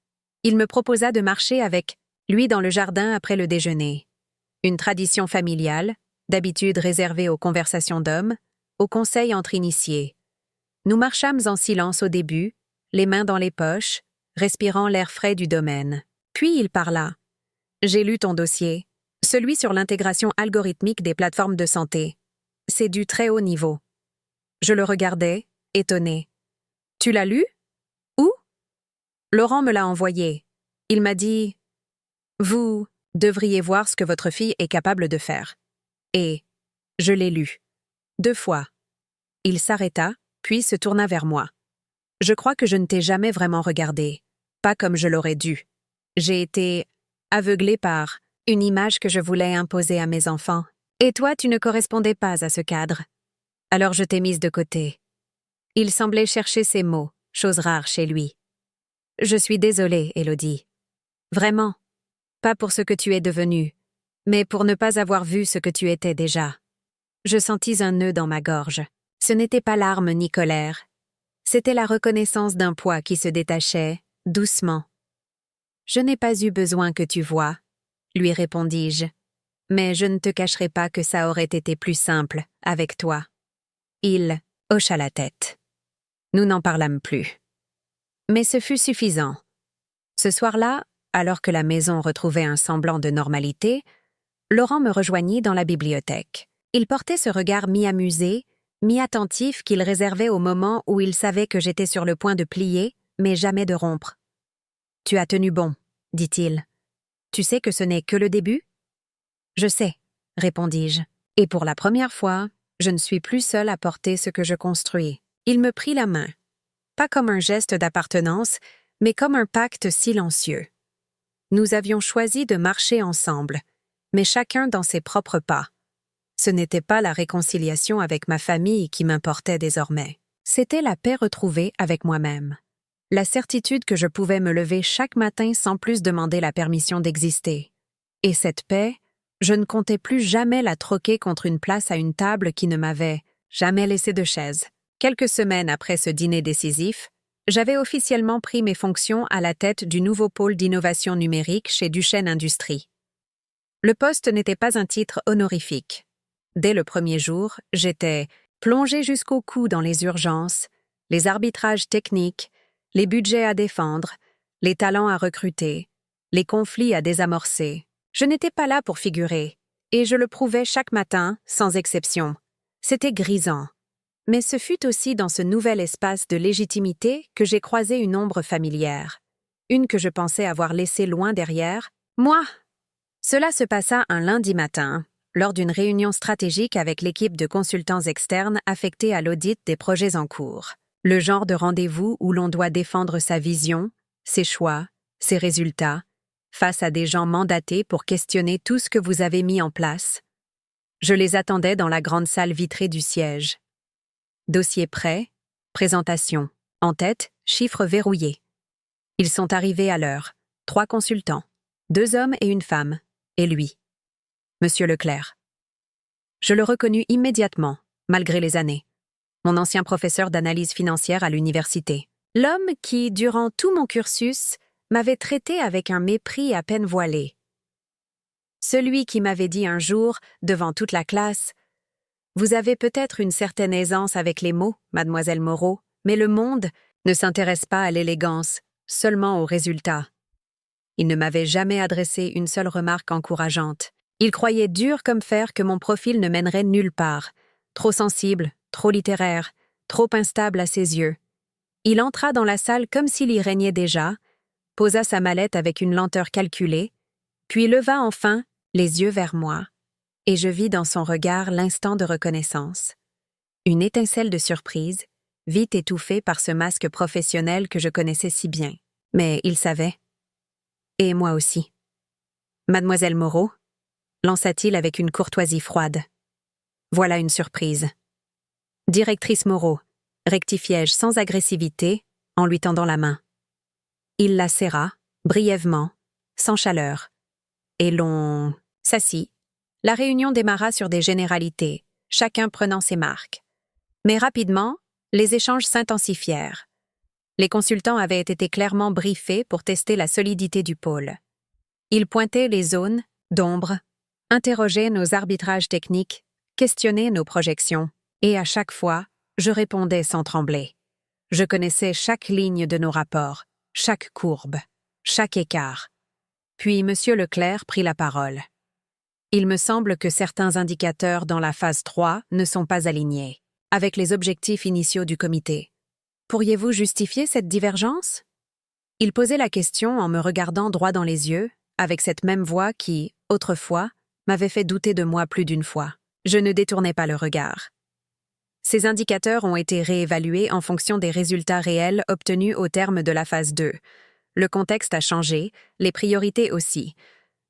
Il me proposa de marcher avec lui dans le jardin après le déjeuner. Une tradition familiale, d'habitude réservée aux conversations d'hommes, aux conseils entre initiés. Nous marchâmes en silence au début, les mains dans les poches, respirant l'air frais du domaine. Puis il parla. J'ai lu ton dossier, celui sur l'intégration algorithmique des plateformes de santé. C'est du très haut niveau. Je le regardais, étonné. Tu l'as lu? Où? Laurent me l'a envoyé. Il m'a dit « Vous devriez voir ce que votre fille est capable de faire. » Et je l'ai lu. 2 fois. Il s'arrêta, puis se tourna vers moi. Je crois que je ne t'ai jamais vraiment regardé, pas comme je l'aurais dû. J'ai été aveuglée par une image que je voulais imposer à mes enfants. Et toi, tu ne correspondais pas à ce cadre. Alors je t'ai mise de côté. Il semblait chercher ses mots, chose rare chez lui. Je suis désolée, Élodie. Vraiment. Pas pour ce que tu es devenue, mais pour ne pas avoir vu ce que tu étais déjà. Je sentis un nœud dans ma gorge. Ce n'était pas larmes ni colère. C'était la reconnaissance d'un poids qui se détachait, doucement. « Je n'ai pas eu besoin que tu voies, » lui répondis-je. « Mais je ne te cacherai pas que ça aurait été plus simple avec toi. » Il hocha la tête. Nous n'en parlâmes plus. Mais ce fut suffisant. Ce soir-là, alors que la maison retrouvait un semblant de normalité, Laurent me rejoignit dans la bibliothèque. Il portait ce regard mi-amusé, mi-attentif qu'il réservait au moment où il savait que j'étais sur le point de plier, mais jamais de rompre. « Tu as tenu bon, » dit-il. « Tu sais que ce n'est que le début? » « Je sais, » répondis-je. Et pour la première fois, je ne suis plus seule à porter ce que je construis. Il me prit la main. Pas comme un geste d'appartenance, mais comme un pacte silencieux. Nous avions choisi de marcher ensemble, mais chacun dans ses propres pas. Ce n'était pas la réconciliation avec ma famille qui m'importait désormais. C'était la paix retrouvée avec moi-même. La certitude que je pouvais me lever chaque matin sans plus demander la permission d'exister. Et cette paix, je ne comptais plus jamais la troquer contre une place à une table qui ne m'avait jamais laissé de chaise. Quelques semaines après ce dîner décisif, j'avais officiellement pris mes fonctions à la tête du nouveau pôle d'innovation numérique chez Duchesne Industries. Le poste n'était pas un titre honorifique. Dès le premier jour, j'étais plongée jusqu'au cou dans les urgences, les arbitrages techniques, les budgets à défendre, les talents à recruter, les conflits à désamorcer. Je n'étais pas là pour figurer, et je le prouvais chaque matin, sans exception. C'était grisant. Mais ce fut aussi dans ce nouvel espace de légitimité que j'ai croisé une ombre familière. Une que je pensais avoir laissée loin derrière. Moi! Cela se passa un lundi matin, lors d'une réunion stratégique avec l'équipe de consultants externes affectés à l'audit des projets en cours. Le genre de rendez-vous où l'on doit défendre sa vision, ses choix, ses résultats, face à des gens mandatés pour questionner tout ce que vous avez mis en place. Je les attendais dans la grande salle vitrée du siège. Dossier prêt, présentation. En tête, chiffres verrouillés. Ils sont arrivés à l'heure. 3 consultants. 2 hommes et une femme. Et lui. Monsieur Leclerc. Je le reconnus immédiatement, malgré les années. Mon ancien professeur d'analyse financière à l'université. L'homme qui, durant tout mon cursus, m'avait traité avec un mépris à peine voilé. Celui qui m'avait dit un jour, devant toute la classe, « Vous avez peut-être une certaine aisance avec les mots, mademoiselle Moreau, mais le monde ne s'intéresse pas à l'élégance, seulement aux résultats. » Il ne m'avait jamais adressé une seule remarque encourageante. Il croyait dur comme fer que mon profil ne mènerait nulle part. Trop sensible, trop littéraire, trop instable à ses yeux. Il entra dans la salle comme s'il y régnait déjà, posa sa mallette avec une lenteur calculée, puis leva enfin les yeux vers moi, et je vis dans son regard l'instant de reconnaissance. Une étincelle de surprise, vite étouffée par ce masque professionnel que je connaissais si bien. Mais il savait. Et moi aussi. « Mademoiselle Moreau » lança-t-il avec une courtoisie froide. « Voilà une surprise. »« Directrice Moreau » rectifiai-je sans agressivité, en lui tendant la main. Il la serra, brièvement, sans chaleur, et l'on s'assit. La réunion démarra sur des généralités, chacun prenant ses marques. Mais rapidement, les échanges s'intensifièrent. Les consultants avaient été clairement briefés pour tester la solidité du pôle. Ils pointaient les zones d'ombre, interrogeaient nos arbitrages techniques, questionnaient nos projections, et à chaque fois, je répondais sans trembler. Je connaissais chaque ligne de nos rapports, chaque courbe, chaque écart. Puis M. Leclerc prit la parole. Il me semble que certains indicateurs dans la phase 3 ne sont pas alignés avec les objectifs initiaux du comité. Pourriez-vous justifier cette divergence? Il posait la question en me regardant droit dans les yeux, avec cette même voix qui, autrefois, m'avait fait douter de moi plus d'une fois. Je ne détournais pas le regard. Ces indicateurs ont été réévalués en fonction des résultats réels obtenus au terme de la phase 2. Le contexte a changé, les priorités aussi.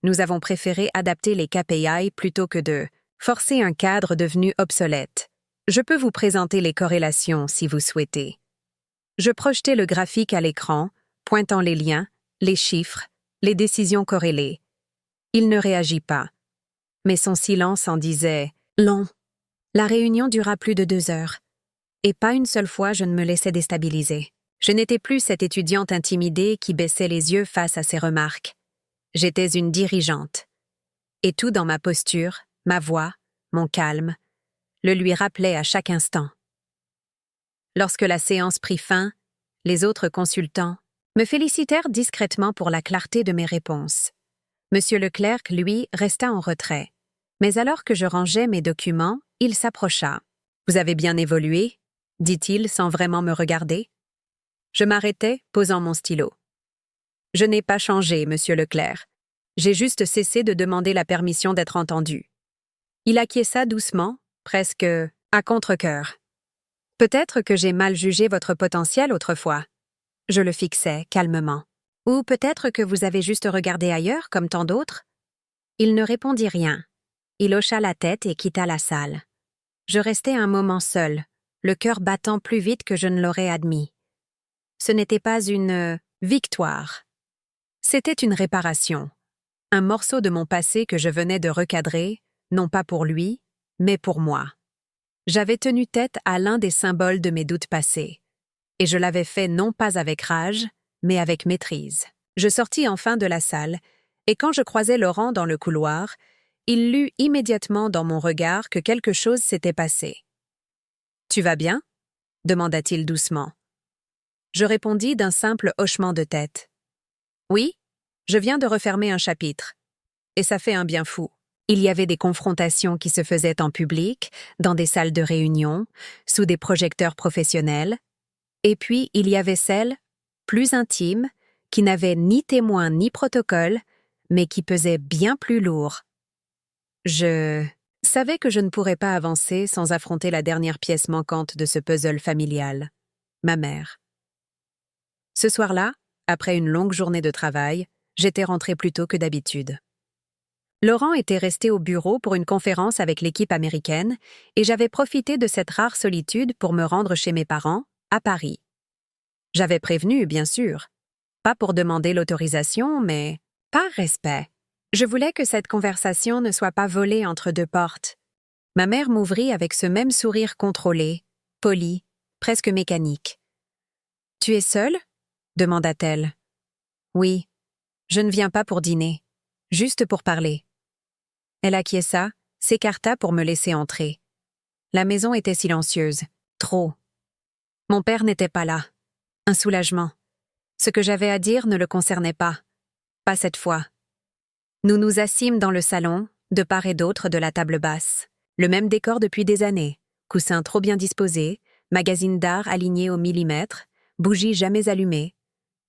Nous avons préféré adapter les KPI plutôt que de forcer un cadre devenu obsolète. Je peux vous présenter les corrélations si vous souhaitez. Je projetais le graphique à l'écran, pointant les liens, les chiffres, les décisions corrélées. Il ne réagit pas. Mais son silence en disait long. La réunion dura plus de 2 heures. Et pas une seule fois je ne me laissais déstabiliser. Je n'étais plus cette étudiante intimidée qui baissait les yeux face à ses remarques. J'étais une dirigeante. Et tout dans ma posture, ma voix, mon calme, le lui rappelait à chaque instant. Lorsque la séance prit fin, les autres consultants me félicitèrent discrètement pour la clarté de mes réponses. Monsieur Leclerc, lui, resta en retrait. Mais alors que je rangeais mes documents, il s'approcha. « Vous avez bien évolué ?» dit-il sans vraiment me regarder. Je m'arrêtai, posant mon stylo. « Je n'ai pas changé, monsieur Leclerc. J'ai juste cessé de demander la permission d'être entendu. » Il acquiesça doucement, presque à contre-cœur. « Peut-être que j'ai mal jugé votre potentiel autrefois. » Je le fixais calmement. « Ou peut-être que vous avez juste regardé ailleurs, comme tant d'autres. » Il ne répondit rien. Il hocha la tête et quitta la salle. Je restai un moment seul, le cœur battant plus vite que je ne l'aurais admis. Ce n'était pas une victoire. C'était une réparation. Un morceau de mon passé que je venais de recadrer, non pas pour lui, mais pour moi. J'avais tenu tête à l'un des symboles de mes doutes passés. Et je l'avais fait non pas avec rage, mais avec maîtrise. Je sortis enfin de la salle, et quand je croisai Laurent dans le couloir, il lut immédiatement dans mon regard que quelque chose s'était passé. « Tu vas bien ?» demanda-t-il doucement. Je répondis d'un simple hochement de tête. « Oui, je viens de refermer un chapitre. Et ça fait un bien fou. » Il y avait des confrontations qui se faisaient en public, dans des salles de réunion, sous des projecteurs professionnels. Et puis, il y avait celles, plus intimes, qui n'avaient ni témoin ni protocole, mais qui pesaient bien plus lourd. Je savais que je ne pourrais pas avancer sans affronter la dernière pièce manquante de ce puzzle familial, ma mère. Ce soir-là, après une longue journée de travail, j'étais rentrée plus tôt que d'habitude. Laurent était resté au bureau pour une conférence avec l'équipe américaine et j'avais profité de cette rare solitude pour me rendre chez mes parents, à Paris. J'avais prévenu, bien sûr. Pas pour demander l'autorisation, mais par respect. Je voulais que cette conversation ne soit pas volée entre 2 portes. Ma mère m'ouvrit avec ce même sourire contrôlé, poli, presque mécanique. « Tu es seule ?» demanda-t-elle. « Oui, je ne viens pas pour dîner, juste pour parler. » Elle acquiesça, s'écarta pour me laisser entrer. La maison était silencieuse, trop. Mon père n'était pas là. Un soulagement. Ce que j'avais à dire ne le concernait pas. Pas cette fois. Nous nous assîmes dans le salon, de part et d'autre de la table basse. Le même décor depuis des années. Coussins trop bien disposés, magazine d'art aligné au millimètre, bougies jamais allumées.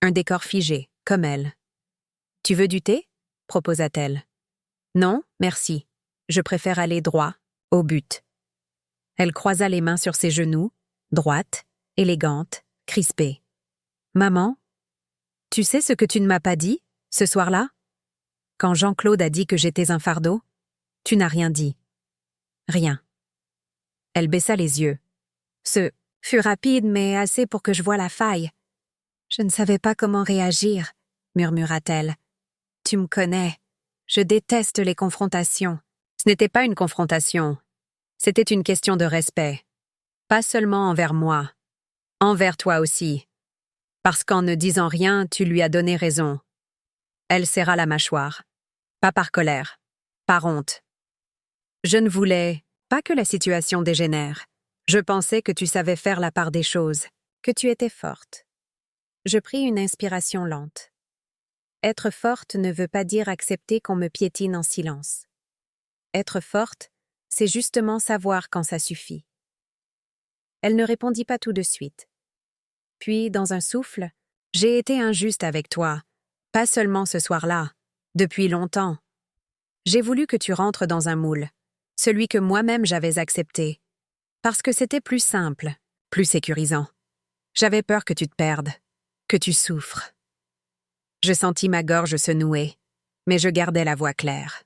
Un décor figé, comme elle. « Tu veux du thé ?» proposa-t-elle. « Non, merci. Je préfère aller droit, au but. » Elle croisa les mains sur ses genoux, droite, élégante, crispée. « Maman, tu sais ce que tu ne m'as pas dit, ce soir-là? Quand Jean-Claude a dit que j'étais un fardeau, tu n'as rien dit. Rien. » Elle baissa les yeux. Ce fut rapide, mais assez pour que je voie la faille. « Je ne savais pas comment réagir, » murmura-t-elle. « Tu me connais. Je déteste les confrontations. » Ce n'était pas une confrontation. C'était une question de respect. Pas seulement envers moi. Envers toi aussi. Parce qu'en ne disant rien, tu lui as donné raison. Elle serra la mâchoire. Pas par colère. Par honte. Je ne voulais pas que la situation dégénère. Je pensais que tu savais faire la part des choses, que tu étais forte. Je pris une inspiration lente. Être forte ne veut pas dire accepter qu'on me piétine en silence. Être forte, c'est justement savoir quand ça suffit. Elle ne répondit pas tout de suite. Puis, dans un souffle, « J'ai été injuste avec toi, pas seulement ce soir-là, depuis longtemps. J'ai voulu que tu rentres dans un moule, celui que moi-même j'avais accepté, parce que c'était plus simple, plus sécurisant. J'avais peur que tu te perdes, que tu souffres. » Je sentis ma gorge se nouer, mais je gardais la voix claire.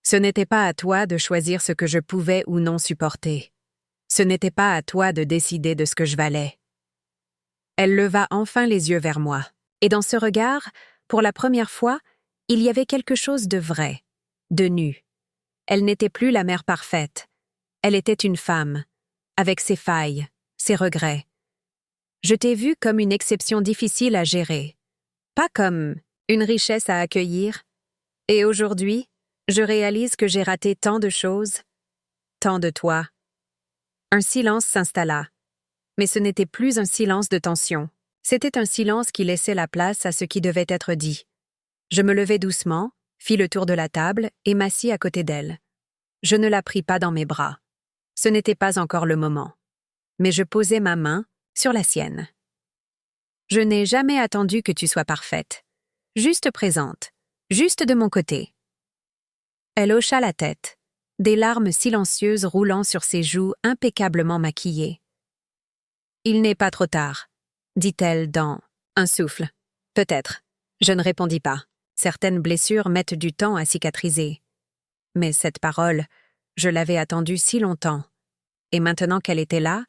Ce n'était pas à toi de choisir ce que je pouvais ou non supporter. Ce n'était pas à toi de décider de ce que je valais. Elle leva enfin les yeux vers moi, et dans ce regard, pour la première fois, il y avait quelque chose de vrai, de nu. Elle n'était plus la mère parfaite. Elle était une femme, avec ses failles, ses regrets. Je t'ai vue comme une exception difficile à gérer, pas comme une richesse à accueillir. Et aujourd'hui, je réalise que j'ai raté tant de choses, tant de toi. Un silence s'installa. Mais ce n'était plus un silence de tension. C'était un silence qui laissait la place à ce qui devait être dit. Je me levai doucement, fis le tour de la table et m'assis à côté d'elle. Je ne la pris pas dans mes bras. Ce n'était pas encore le moment. Mais je posai ma main sur la sienne. Je n'ai jamais attendu que tu sois parfaite. Juste présente, juste de mon côté. Elle hocha la tête, des larmes silencieuses roulant sur ses joues impeccablement maquillées. « Il n'est pas trop tard, » dit-elle dans un souffle. « Peut-être. » Je ne répondis pas. Certaines blessures mettent du temps à cicatriser. Mais cette parole, je l'avais attendue si longtemps. Et maintenant qu'elle était là,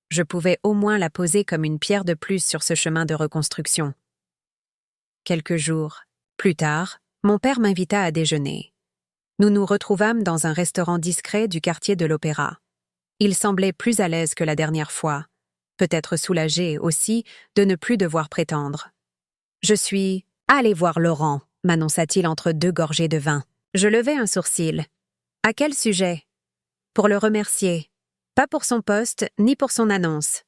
je pouvais au moins la poser comme une pierre de plus sur ce chemin de reconstruction. Quelques jours plus tard, mon père m'invita à déjeuner. Nous nous retrouvâmes dans un restaurant discret du quartier de l'Opéra. Il semblait plus à l'aise que la dernière fois, peut-être soulagé aussi de ne plus devoir prétendre. « Je suis allé voir Laurent », m'annonça-t-il entre deux gorgées de vin. Je levai un sourcil. « À quel sujet ?»« Pour le remercier. Pas pour son poste, ni pour son annonce.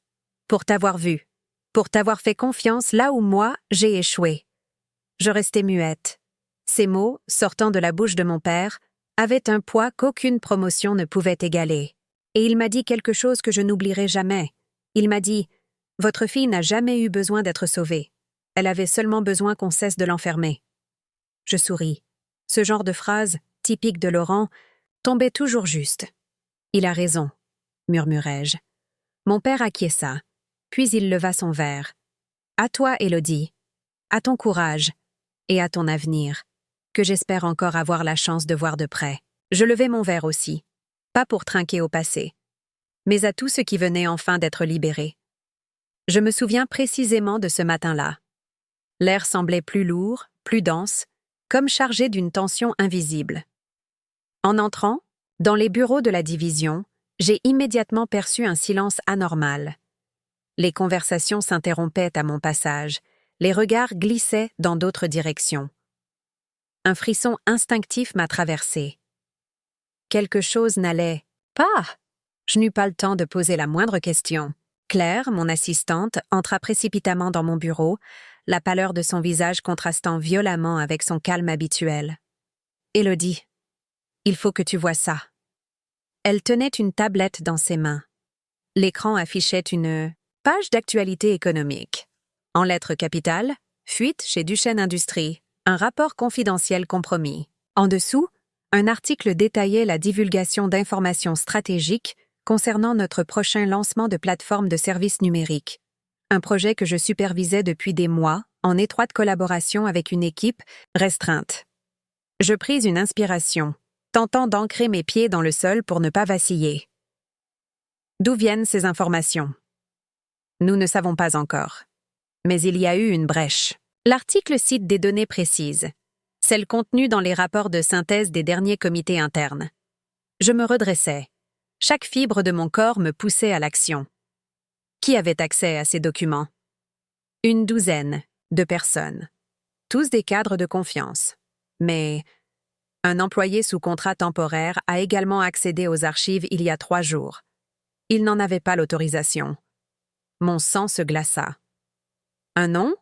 Pour t'avoir vu. Pour t'avoir fait confiance là où moi, j'ai échoué. » Je restai muette. Ces mots, sortant de la bouche de mon père, avaient un poids qu'aucune promotion ne pouvait égaler. Et il m'a dit quelque chose que je n'oublierai jamais. Il m'a dit « Votre fille n'a jamais eu besoin d'être sauvée. Elle avait seulement besoin qu'on cesse de l'enfermer. » Je souris. Ce genre de phrase, typique de Laurent, tombait toujours juste. « Il a raison », murmurai-je. Mon père acquiesça, puis il leva son verre. « À toi, Élodie. À ton courage. Et à ton avenir, que j'espère encore avoir la chance de voir de près. » Je levai mon verre aussi, pas pour trinquer au passé, mais à tout ce qui venait enfin d'être libéré. Je me souviens précisément de ce matin-là. L'air semblait plus lourd, plus dense, comme chargé d'une tension invisible. En entrant, dans les bureaux de la division, j'ai immédiatement perçu un silence anormal. Les conversations s'interrompaient à mon passage, les regards glissaient dans d'autres directions. Un frisson instinctif m'a traversé. Quelque chose n'allait pas. Je n'eus pas le temps de poser la moindre question. Claire, mon assistante, entra précipitamment dans mon bureau, la pâleur de son visage contrastant violemment avec son calme habituel. « Élodie, il faut que tu vois ça. » Elle tenait une tablette dans ses mains. L'écran affichait une page d'actualité économique. En lettres capitales, fuite chez Duchesne Industries, un rapport confidentiel compromis. En dessous, un article détaillait la divulgation d'informations stratégiques concernant notre prochain lancement de plateforme de services numériques, un projet que je supervisais depuis des mois en étroite collaboration avec une équipe restreinte. Je pris une inspiration, tentant d'ancrer mes pieds dans le sol pour ne pas vaciller. D'où viennent ces informations? Nous ne savons pas encore. Mais il y a eu une brèche. L'article cite des données précises, celles contenues dans les rapports de synthèse des derniers comités internes. Je me redressais. Chaque fibre de mon corps me poussait à l'action. Qui avait accès à ces documents? Une douzaine de personnes. Tous des cadres de confiance. Mais un employé sous contrat temporaire a également accédé aux archives il y a 3 jours. Il n'en avait pas l'autorisation. Mon sang se glaça. Un nom?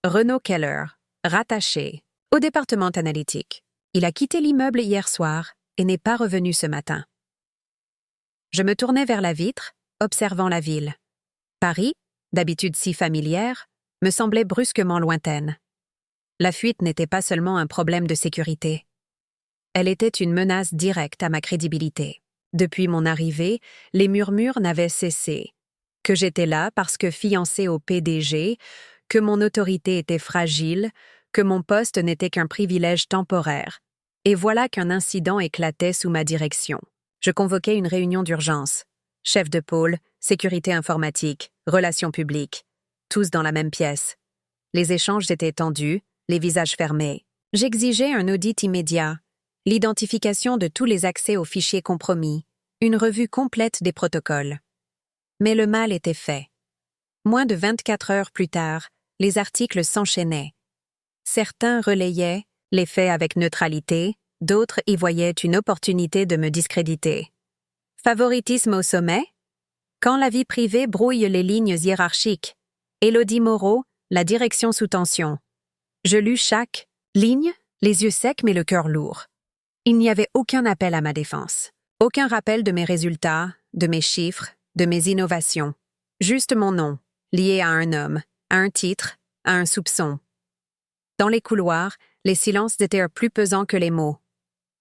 Renaud Keller, rattaché au département analytique. Il a quitté l'immeuble hier soir et n'est pas revenu ce matin. Je me tournai vers la vitre, observant la ville. Paris, d'habitude si familière, me semblait brusquement lointaine. La fuite n'était pas seulement un problème de sécurité. Elle était une menace directe à ma crédibilité. Depuis mon arrivée, les murmures n'avaient cessé. Que j'étais là parce que fiancée au PDG, que mon autorité était fragile, que mon poste n'était qu'un privilège temporaire. Et voilà qu'un incident éclatait sous ma direction. Je convoquai une réunion d'urgence. Chef de pôle, sécurité informatique, relations publiques, tous dans la même pièce. Les échanges étaient tendus, les visages fermés. J'exigeais un audit immédiat, l'identification de tous les accès aux fichiers compromis, une revue complète des protocoles. Mais le mal était fait. Moins de 24 heures plus tard, les articles s'enchaînaient. Certains relayaient les faits avec neutralité, d'autres y voyaient une opportunité de me discréditer. Favoritisme au sommet? Quand la vie privée brouille les lignes hiérarchiques. Élodie Moreau, la direction sous tension. Je lus chaque ligne, les yeux secs mais le cœur lourd. Il n'y avait aucun appel à ma défense. Aucun rappel de mes résultats, de mes chiffres, de mes innovations. Juste mon nom, lié à un homme, à un titre, à un soupçon. Dans les couloirs, les silences étaient plus pesants que les mots.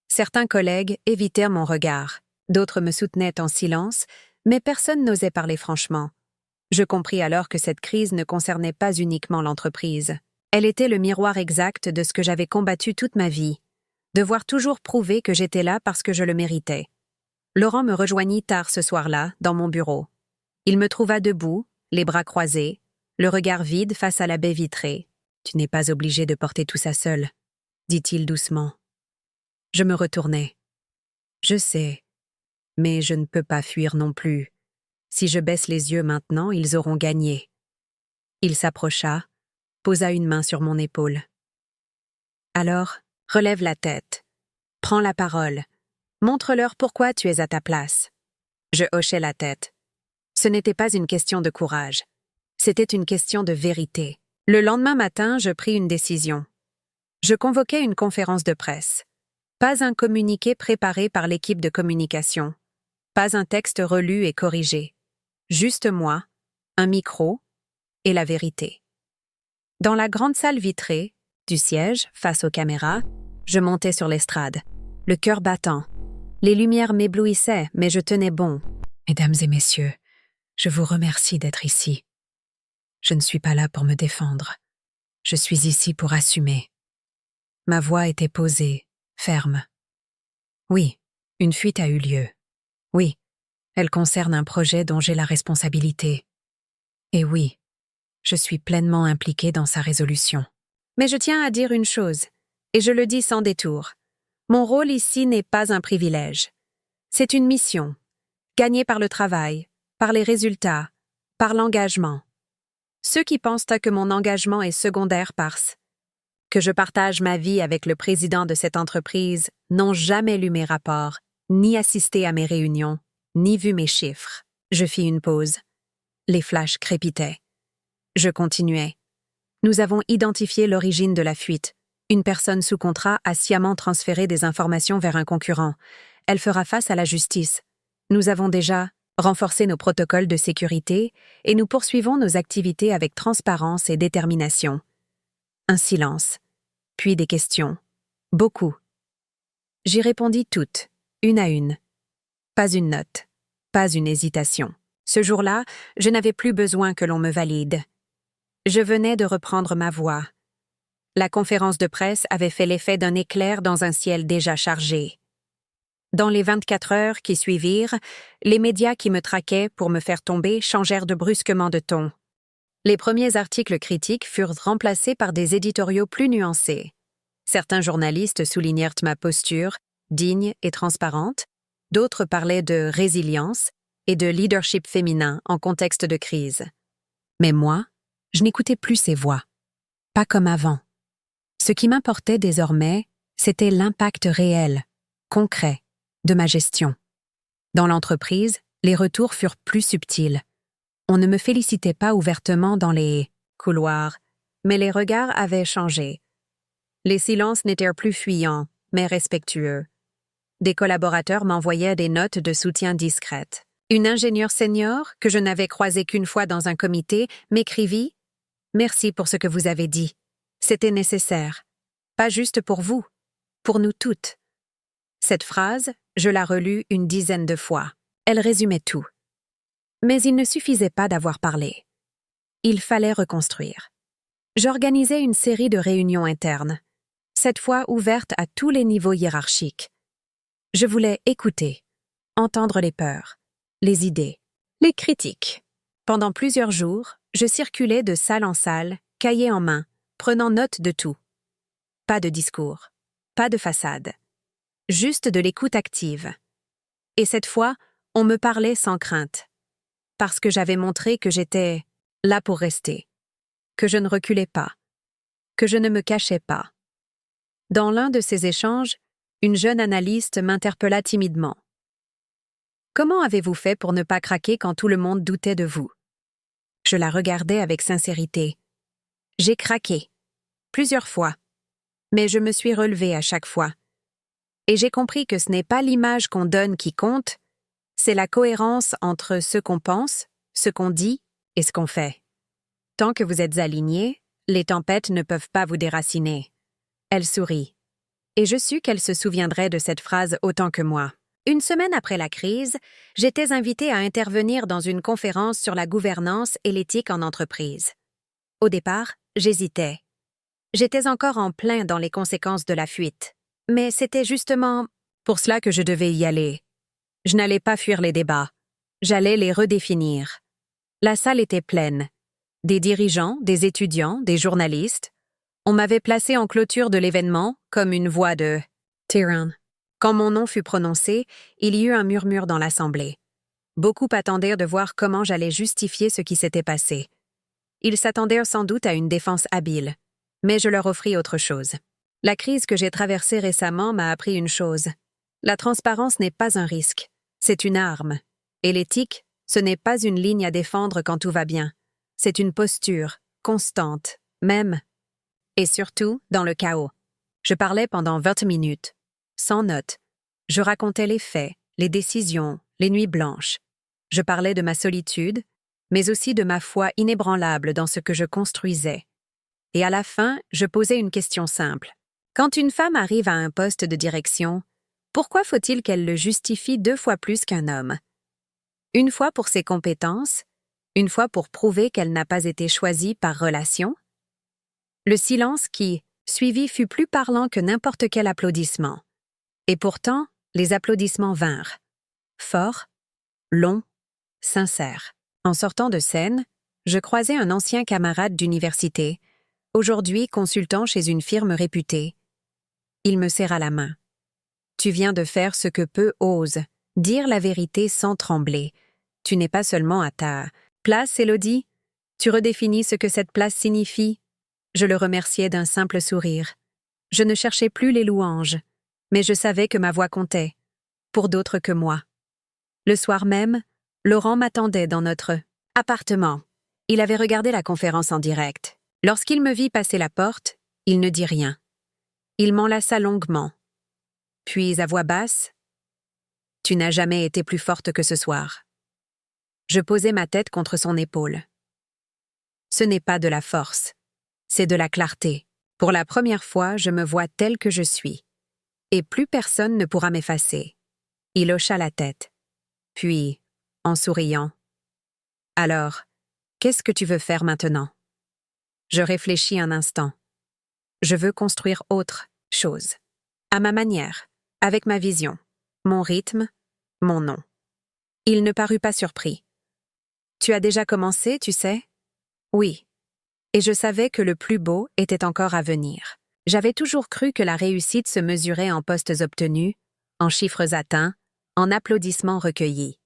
Certains collègues évitèrent mon regard. D'autres me soutenaient en silence, mais personne n'osait parler franchement. Je compris alors que cette crise ne concernait pas uniquement l'entreprise. Elle était le miroir exact de ce que j'avais combattu toute ma vie. Devoir toujours prouver que j'étais là parce que je le méritais. Laurent me rejoignit tard ce soir-là, dans mon bureau. Il me trouva debout, les bras croisés, le regard vide face à la baie vitrée. « Tu n'es pas obligé de porter tout ça seul », dit-il doucement. Je me retournai. Je sais, mais je ne peux pas fuir non plus. Si je baisse les yeux maintenant, ils auront gagné. Il s'approcha, posa une main sur mon épaule. Alors, relève la tête. Prends la parole. Montre-leur pourquoi tu es à ta place. Je hochai la tête. Ce n'était pas une question de courage. C'était une question de vérité. Le lendemain matin, je pris une décision. Je convoquai une conférence de presse. Pas un communiqué préparé par l'équipe de communication. Pas un texte relu et corrigé. Juste moi, un micro et la vérité. Dans la grande salle vitrée, du siège, face aux caméras, je montais sur l'estrade, le cœur battant. Les lumières m'éblouissaient, mais je tenais bon. Mesdames et messieurs, je vous remercie d'être ici. Je ne suis pas là pour me défendre. Je suis ici pour assumer. Ma voix était posée, ferme. Oui, une fuite a eu lieu. Oui, elle concerne un projet dont j'ai la responsabilité. Et oui, je suis pleinement impliquée dans sa résolution. Mais je tiens à dire une chose, et je le dis sans détour. Mon rôle ici n'est pas un privilège. C'est une mission, gagnée par le travail, par les résultats, par l'engagement. Ceux qui pensent que mon engagement est secondaire parce que je partage ma vie avec le président de cette entreprise n'ont jamais lu mes rapports, ni assisté à mes réunions, ni vu mes chiffres. Je fis une pause. Les flashs crépitaient. Je continuais. Nous avons identifié l'origine de la fuite. Une personne sous contrat a sciemment transféré des informations vers un concurrent. Elle fera face à la justice. Nous avons déjà renforcé nos protocoles de sécurité et nous poursuivons nos activités avec transparence et détermination. Un silence, puis des questions. Beaucoup. J'y répondis toutes, une à une. Pas une note, pas une hésitation. Ce jour-là, je n'avais plus besoin que l'on me valide. Je venais de reprendre ma voix. La conférence de presse avait fait l'effet d'un éclair dans un ciel déjà chargé. Dans les 24 heures qui suivirent, les médias qui me traquaient pour me faire tomber changèrent de brusquement de ton. Les premiers articles critiques furent remplacés par des éditoriaux plus nuancés. Certains journalistes soulignèrent ma posture, digne et transparente, d'autres parlaient de résilience et de leadership féminin en contexte de crise. Mais moi, je n'écoutais plus ces voix. Pas comme avant. Ce qui m'importait désormais, c'était l'impact réel, concret, de ma gestion. Dans l'entreprise, les retours furent plus subtils. On ne me félicitait pas ouvertement dans les couloir, mais les regards avaient changé. Les silences n'étaient plus fuyants, mais respectueux. Des collaborateurs m'envoyaient des notes de soutien discrètes. Une ingénieure senior, que je n'avais croisée qu'une fois dans un comité, m'écrivit « Merci pour ce que vous avez dit. C'était nécessaire. Pas juste pour vous, pour nous toutes. » Cette phrase, je la relus une dizaine de fois. Elle résumait tout. Mais il ne suffisait pas d'avoir parlé. Il fallait reconstruire. J'organisais une série de réunions internes, cette fois ouvertes à tous les niveaux hiérarchiques. Je voulais écouter, entendre les peurs, les idées, les critiques. Pendant plusieurs jours, je circulais de salle en salle, cahier en main, prenant note de tout. Pas de discours, pas de façade, juste de l'écoute active. Et cette fois, on me parlait sans crainte, parce que j'avais montré que j'étais là pour rester, que je ne reculais pas, que je ne me cachais pas. Dans l'un de ces échanges, une jeune analyste m'interpella timidement. « Comment avez-vous fait pour ne pas craquer quand tout le monde doutait de vous ?» Je la regardais avec sincérité. J'ai craqué, plusieurs fois, mais je me suis relevée à chaque fois. Et j'ai compris que ce n'est pas l'image qu'on donne qui compte, c'est la cohérence entre ce qu'on pense, ce qu'on dit et ce qu'on fait. Tant que vous êtes alignés, les tempêtes ne peuvent pas vous déraciner. Elle sourit. Et je sus qu'elle se souviendrait de cette phrase autant que moi. Une semaine après la crise, j'étais invitée à intervenir dans une conférence sur la gouvernance et l'éthique en entreprise. Au départ, j'hésitais. J'étais encore en plein dans les conséquences de la fuite. Mais c'était justement pour cela que je devais y aller. Je n'allais pas fuir les débats. J'allais les redéfinir. La salle était pleine. Des dirigeants, des étudiants, des journalistes. On m'avait placé en clôture de l'événement comme une voix de « Tyrann ». Quand mon nom fut prononcé, il y eut un murmure dans l'assemblée. Beaucoup attendirent de voir comment j'allais justifier ce qui s'était passé. Ils s'attendirent sans doute à une défense habile, mais je leur offris autre chose. La crise que j'ai traversée récemment m'a appris une chose. La transparence n'est pas un risque, c'est une arme. Et l'éthique, ce n'est pas une ligne à défendre quand tout va bien. C'est une posture, constante, même. Et surtout, dans le chaos. Je parlais pendant 20 minutes, sans notes. Je racontais les faits, les décisions, les nuits blanches. Je parlais de ma solitude, mais aussi de ma foi inébranlable dans ce que je construisais. Et à la fin, je posais une question simple. Quand une femme arrive à un poste de direction, pourquoi faut-il qu'elle le justifie 2 fois plus qu'un homme? Une fois pour ses compétences, une fois pour prouver qu'elle n'a pas été choisie par relation? Le silence qui, suivi, fut plus parlant que n'importe quel applaudissement. Et pourtant, les applaudissements vinrent. Forts, longs, sincères. En sortant de scène, je croisai un ancien camarade d'université, aujourd'hui consultant chez une firme réputée. Il me serra la main. « Tu viens de faire ce que peu osent, dire la vérité sans trembler. Tu n'es pas seulement à ta place, Élodie. Tu redéfinis ce que cette place signifie. » Je le remerciai d'un simple sourire. Je ne cherchais plus les louanges, mais je savais que ma voix comptait, pour d'autres que moi. Le soir même, Laurent m'attendait dans notre appartement. Il avait regardé la conférence en direct. Lorsqu'il me vit passer la porte, il ne dit rien. Il m'enlaça longuement. Puis, à voix basse, « Tu n'as jamais été plus forte que ce soir. » Je posai ma tête contre son épaule. Ce n'est pas de la force. C'est de la clarté. Pour la première fois, je me vois telle que je suis. Et plus personne ne pourra m'effacer. Il hocha la tête. Puis, en souriant, « Alors, qu'est-ce que tu veux faire maintenant ?» Je réfléchis un instant. Je veux construire autre chose. À ma manière, avec ma vision, mon rythme, mon nom. Il ne parut pas surpris. « Tu as déjà commencé, tu sais ?»« Oui. » Et je savais que le plus beau était encore à venir. J'avais toujours cru que la réussite se mesurait en postes obtenus, en chiffres atteints, en applaudissements recueillis.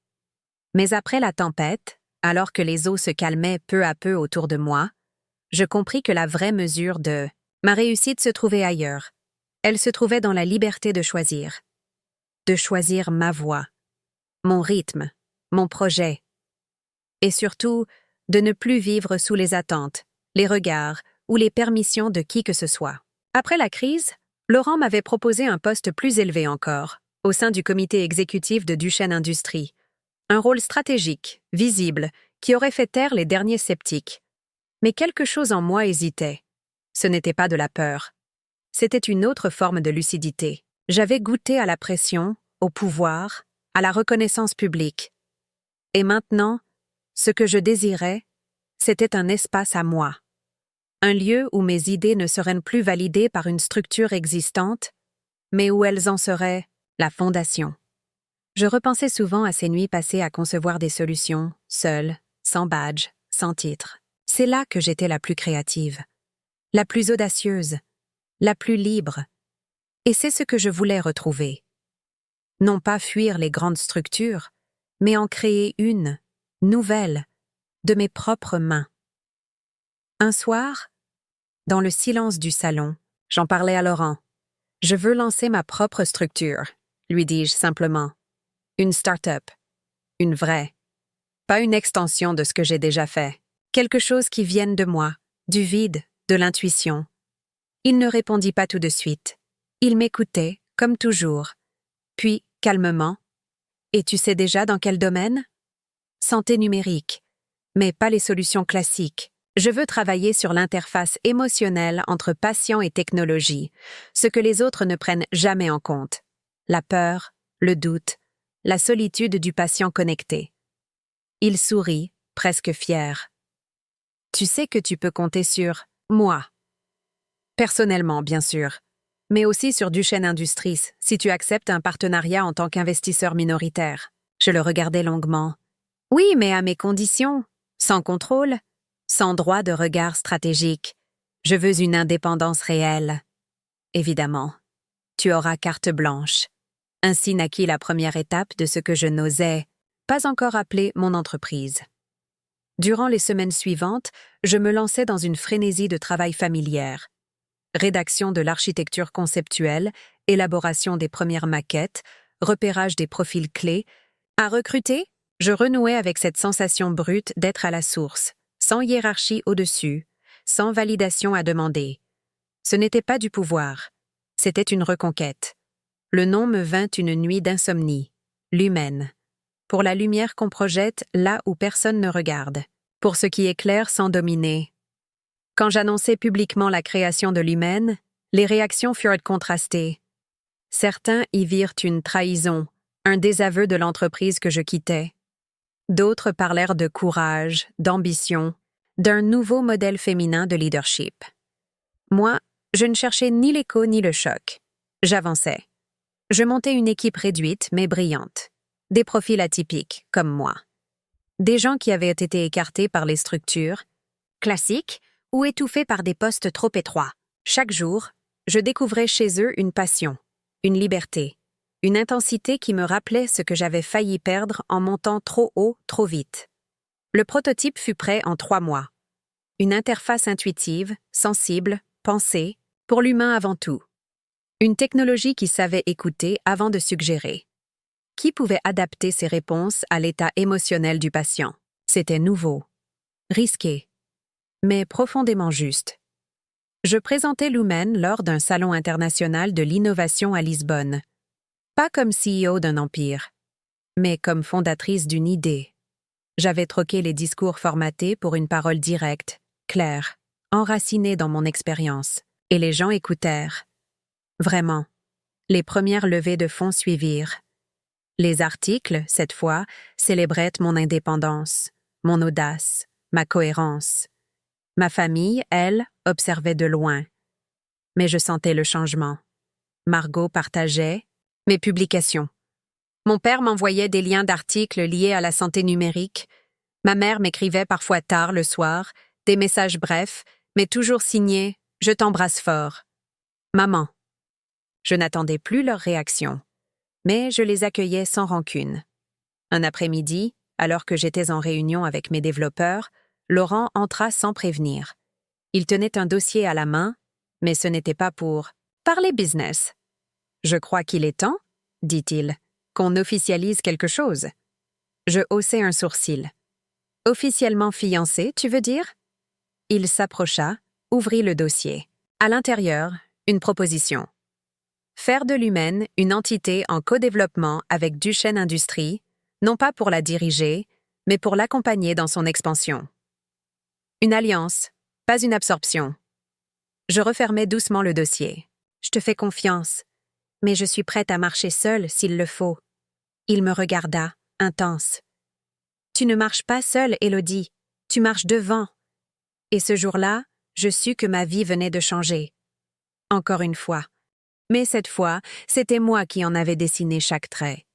Mais après la tempête, alors que les eaux se calmaient peu à peu autour de moi, je compris que la vraie mesure de ma réussite se trouvait ailleurs. Elle se trouvait dans la liberté de choisir ma voie, mon rythme, mon projet, et surtout de ne plus vivre sous les attentes, les regards ou les permissions de qui que ce soit. Après la crise, Laurent m'avait proposé un poste plus élevé encore, au sein du comité exécutif de Duchesne Industries. Un rôle stratégique, visible, qui aurait fait taire les derniers sceptiques. Mais quelque chose en moi hésitait. Ce n'était pas de la peur. C'était une autre forme de lucidité. J'avais goûté à la pression, au pouvoir, à la reconnaissance publique. Et maintenant, ce que je désirais, c'était un espace à moi. Un lieu où mes idées ne seraient plus validées par une structure existante, mais où elles en seraient la fondation. Je repensais souvent à ces nuits passées à concevoir des solutions, seule, sans badge, sans titre. C'est là que j'étais la plus créative, la plus audacieuse, la plus libre. Et c'est ce que je voulais retrouver. Non pas fuir les grandes structures, mais en créer une, nouvelle, de mes propres mains. Un soir, dans le silence du salon, j'en parlais à Laurent. « Je veux lancer ma propre structure », lui dis-je simplement. Une start-up. Une vraie. Pas une extension de ce que j'ai déjà fait. Quelque chose qui vienne de moi, du vide, de l'intuition. Il ne répondit pas tout de suite. Il m'écoutait, comme toujours. Puis, calmement. « Et tu sais déjà dans quel domaine ? » Santé numérique. Mais pas les solutions classiques. Je veux travailler sur l'interface émotionnelle entre patient et technologie, ce que les autres ne prennent jamais en compte. La peur, le doute, la solitude du patient connecté. Il sourit, presque fier. Tu sais que tu peux compter sur moi. Personnellement, bien sûr, mais aussi sur Duchesne Industries, si tu acceptes un partenariat en tant qu'investisseur minoritaire. Je le regardais longuement. Oui, mais à mes conditions, sans contrôle, sans droit de regard stratégique. Je veux une indépendance réelle. Évidemment, tu auras carte blanche. Ainsi naquit la première étape de ce que je n'osais pas encore appeler mon entreprise. Durant les semaines suivantes, je me lançais dans une frénésie de travail familière. Rédaction de l'architecture conceptuelle, élaboration des premières maquettes, repérage des profils clés. À recruter, je renouais avec cette sensation brute d'être à la source, sans hiérarchie au-dessus, sans validation à demander. Ce n'était pas du pouvoir, c'était une reconquête. Le nom me vint une nuit d'insomnie, l'humaine. Pour la lumière qu'on projette là où personne ne regarde, pour ce qui éclaire sans dominer. Quand j'annonçai publiquement la création de l'humaine, les réactions furent contrastées. Certains y virent une trahison, un désaveu de l'entreprise que je quittais. D'autres parlèrent de courage, d'ambition, d'un nouveau modèle féminin de leadership. Moi, je ne cherchais ni l'écho ni le choc. J'avançais. Je montais une équipe réduite mais brillante. Des profils atypiques, comme moi. Des gens qui avaient été écartés par les structures, classiques ou étouffés par des postes trop étroits. Chaque jour, je découvrais chez eux une passion, une liberté, une intensité qui me rappelait ce que j'avais failli perdre en montant trop haut, trop vite. Le prototype fut prêt en 3 mois. Une interface intuitive, sensible, pensée, pour l'humain avant tout. Une technologie qui savait écouter avant de suggérer. Qui pouvait adapter ses réponses à l'état émotionnel du patient? C'était nouveau, risqué, mais profondément juste. Je présentais Lumen lors d'un salon international de l'innovation à Lisbonne. Pas comme CEO d'un empire, mais comme fondatrice d'une idée. J'avais troqué les discours formatés pour une parole directe, claire, enracinée dans mon expérience, et les gens écoutèrent. Vraiment, les premières levées de fonds suivirent. Les articles, cette fois, célébraient mon indépendance, mon audace, ma cohérence. Ma famille, elle, observait de loin. Mais je sentais le changement. Margot partageait mes publications. Mon père m'envoyait des liens d'articles liés à la santé numérique. Ma mère m'écrivait parfois tard le soir, des messages brefs, mais toujours signés « Je t'embrasse fort ». Maman. Je n'attendais plus leur réaction, mais je les accueillais sans rancune. Un après-midi, alors que j'étais en réunion avec mes développeurs, Laurent entra sans prévenir. Il tenait un dossier à la main, mais ce n'était pas pour parler business. « Je crois qu'il est temps, » dit-il, « qu'on officialise quelque chose. » Je haussai un sourcil. « Officiellement fiancé, tu veux dire » Il s'approcha, ouvrit le dossier. À l'intérieur, une proposition. Faire de Lumen une entité en co-développement avec Duchesne Industries, non pas pour la diriger, mais pour l'accompagner dans son expansion. Une alliance, pas une absorption. Je refermai doucement le dossier. Je te fais confiance, mais je suis prête à marcher seule s'il le faut. Il me regarda, intense. Tu ne marches pas seule, Élodie, tu marches devant. Et ce jour-là, je sus que ma vie venait de changer. Encore une fois. Mais cette fois, c'était moi qui en avais dessiné chaque trait.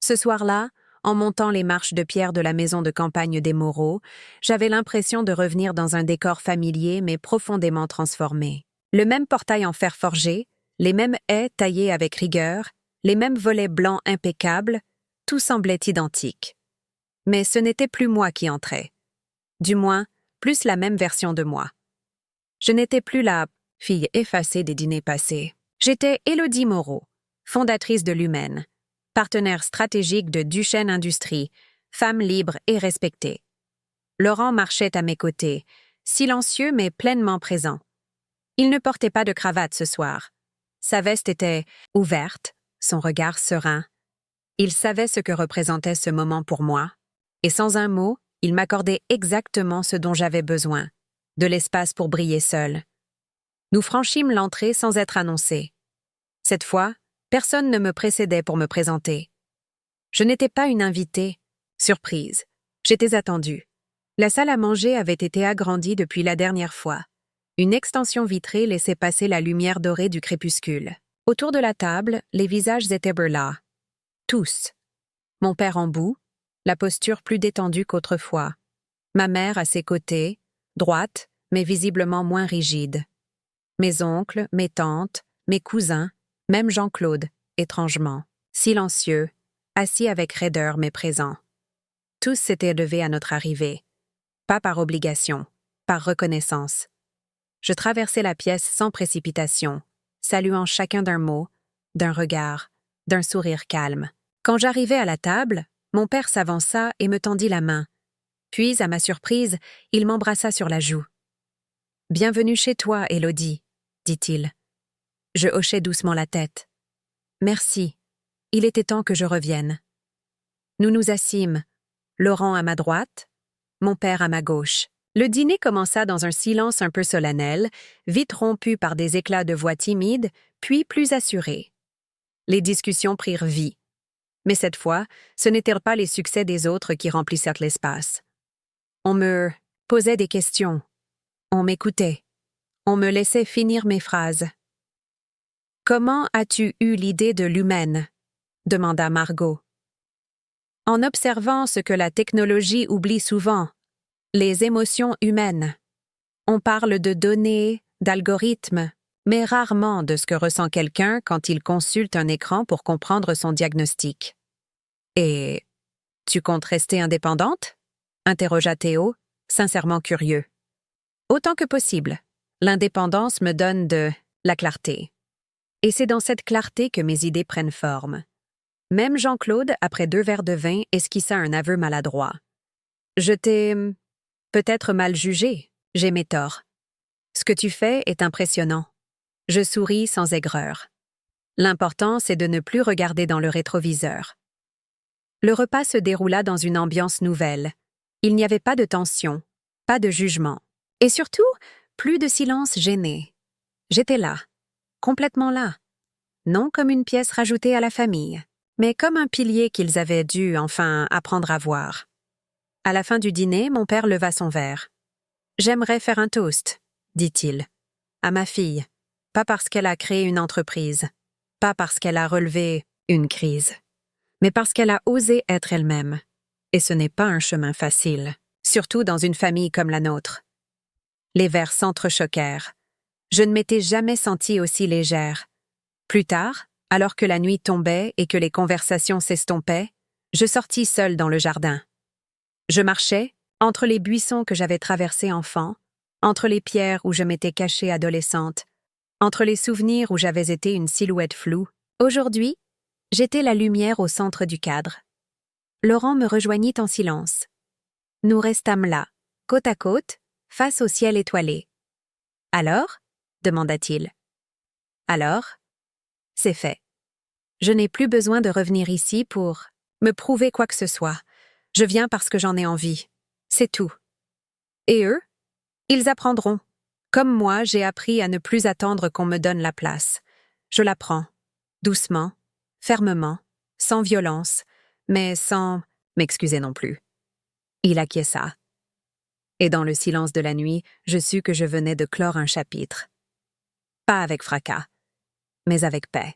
Ce soir-là, en montant les marches de pierre de la maison de campagne des Moreau, j'avais l'impression de revenir dans un décor familier mais profondément transformé. Le même portail en fer forgé, les mêmes haies taillées avec rigueur, les mêmes volets blancs impeccables, tout semblait identique. Mais ce n'était plus moi qui entrais. Du moins, plus la même version de moi. Je n'étais plus la fille effacée des dîners passés. J'étais Élodie Moreau, fondatrice de Lumen, partenaire stratégique de Duchesne Industries, femme libre et respectée. Laurent marchait à mes côtés, silencieux mais pleinement présent. Il ne portait pas de cravate ce soir. Sa veste était ouverte, son regard serein. Il savait ce que représentait ce moment pour moi, et sans un mot, il m'accordait exactement ce dont j'avais besoin, de l'espace pour briller seul. Nous franchîmes l'entrée sans être annoncés. Cette fois, personne ne me précédait pour me présenter. Je n'étais pas une invitée, surprise. J'étais attendue. La salle à manger avait été agrandie depuis la dernière fois. Une extension vitrée laissait passer la lumière dorée du crépuscule. Autour de la table, les visages étaient là. Tous. Mon père en bout, la posture plus détendue qu'autrefois. Ma mère à ses côtés, droite, mais visiblement moins rigide. Mes oncles, mes tantes, mes cousins, même Jean-Claude, étrangement, silencieux, assis avec raideur mais présents. Tous s'étaient levés à notre arrivée. Pas par obligation, par reconnaissance. Je traversai la pièce sans précipitation, saluant chacun d'un mot, d'un regard, d'un sourire calme. Quand j'arrivai à la table, mon père s'avança et me tendit la main. Puis, à ma surprise, il m'embrassa sur la joue. « Bienvenue chez toi, Élodie », dit-il. Je hochai doucement la tête. « Merci. Il était temps que je revienne. » Nous nous assîmes, Laurent à ma droite, mon père à ma gauche. Le dîner commença dans un silence un peu solennel, vite rompu par des éclats de voix timides, puis plus assurés. Les discussions prirent vie. Mais cette fois, ce n'étaient pas les succès des autres qui remplissèrent l'espace. On me posait des questions. On m'écoutait. On me laissait finir mes phrases. « Comment as-tu eu l'idée de Lumen ?» demanda Margot. En observant ce que la technologie oublie souvent, les émotions humaines. On parle de données, d'algorithmes, mais rarement de ce que ressent quelqu'un quand il consulte un écran pour comprendre son diagnostic. « Et tu comptes rester indépendante ?» interrogea Théo, sincèrement curieux. « Autant que possible. L'indépendance me donne de la clarté. Et c'est dans cette clarté que mes idées prennent forme. » Même Jean-Claude, après 2 verres de vin, esquissa un aveu maladroit. « Je t'ai peut-être mal jugé, j'ai mes torts. Ce que tu fais est impressionnant. » Je souris sans aigreur. L'important, c'est de ne plus regarder dans le rétroviseur. Le repas se déroula dans une ambiance nouvelle. Il n'y avait pas de tension, pas de jugement. Et surtout, plus de silence gêné. J'étais là, complètement là. Non comme une pièce rajoutée à la famille, mais comme un pilier qu'ils avaient dû, enfin, apprendre à voir. À la fin du dîner, mon père leva son verre. « J'aimerais faire un toast, » dit-il, « à ma fille, pas parce qu'elle a créé une entreprise, pas parce qu'elle a relevé une crise, mais parce qu'elle a osé être elle-même. Et ce n'est pas un chemin facile, surtout dans une famille comme la nôtre. » Les verres s'entrechoquèrent. Je ne m'étais jamais sentie aussi légère. Plus tard, alors que la nuit tombait et que les conversations s'estompaient, je sortis seule dans le jardin. Je marchais, entre les buissons que j'avais traversés enfant, entre les pierres où je m'étais cachée adolescente, entre les souvenirs où j'avais été une silhouette floue. Aujourd'hui, j'étais la lumière au centre du cadre. Laurent me rejoignit en silence. Nous restâmes là, côte à côte, face au ciel étoilé. « Alors » demanda-t-il. « Alors ?» C'est fait. Je n'ai plus besoin de revenir ici pour me prouver quoi que ce soit. Je viens parce que j'en ai envie. C'est tout. Et eux? Ils apprendront. Comme moi, j'ai appris à ne plus attendre qu'on me donne la place. Je la prends. Doucement, fermement, sans violence, mais sans m'excuser non plus. Il acquiesça. Et dans le silence de la nuit, je sus que je venais de clore un chapitre. Pas avec fracas, mais avec paix.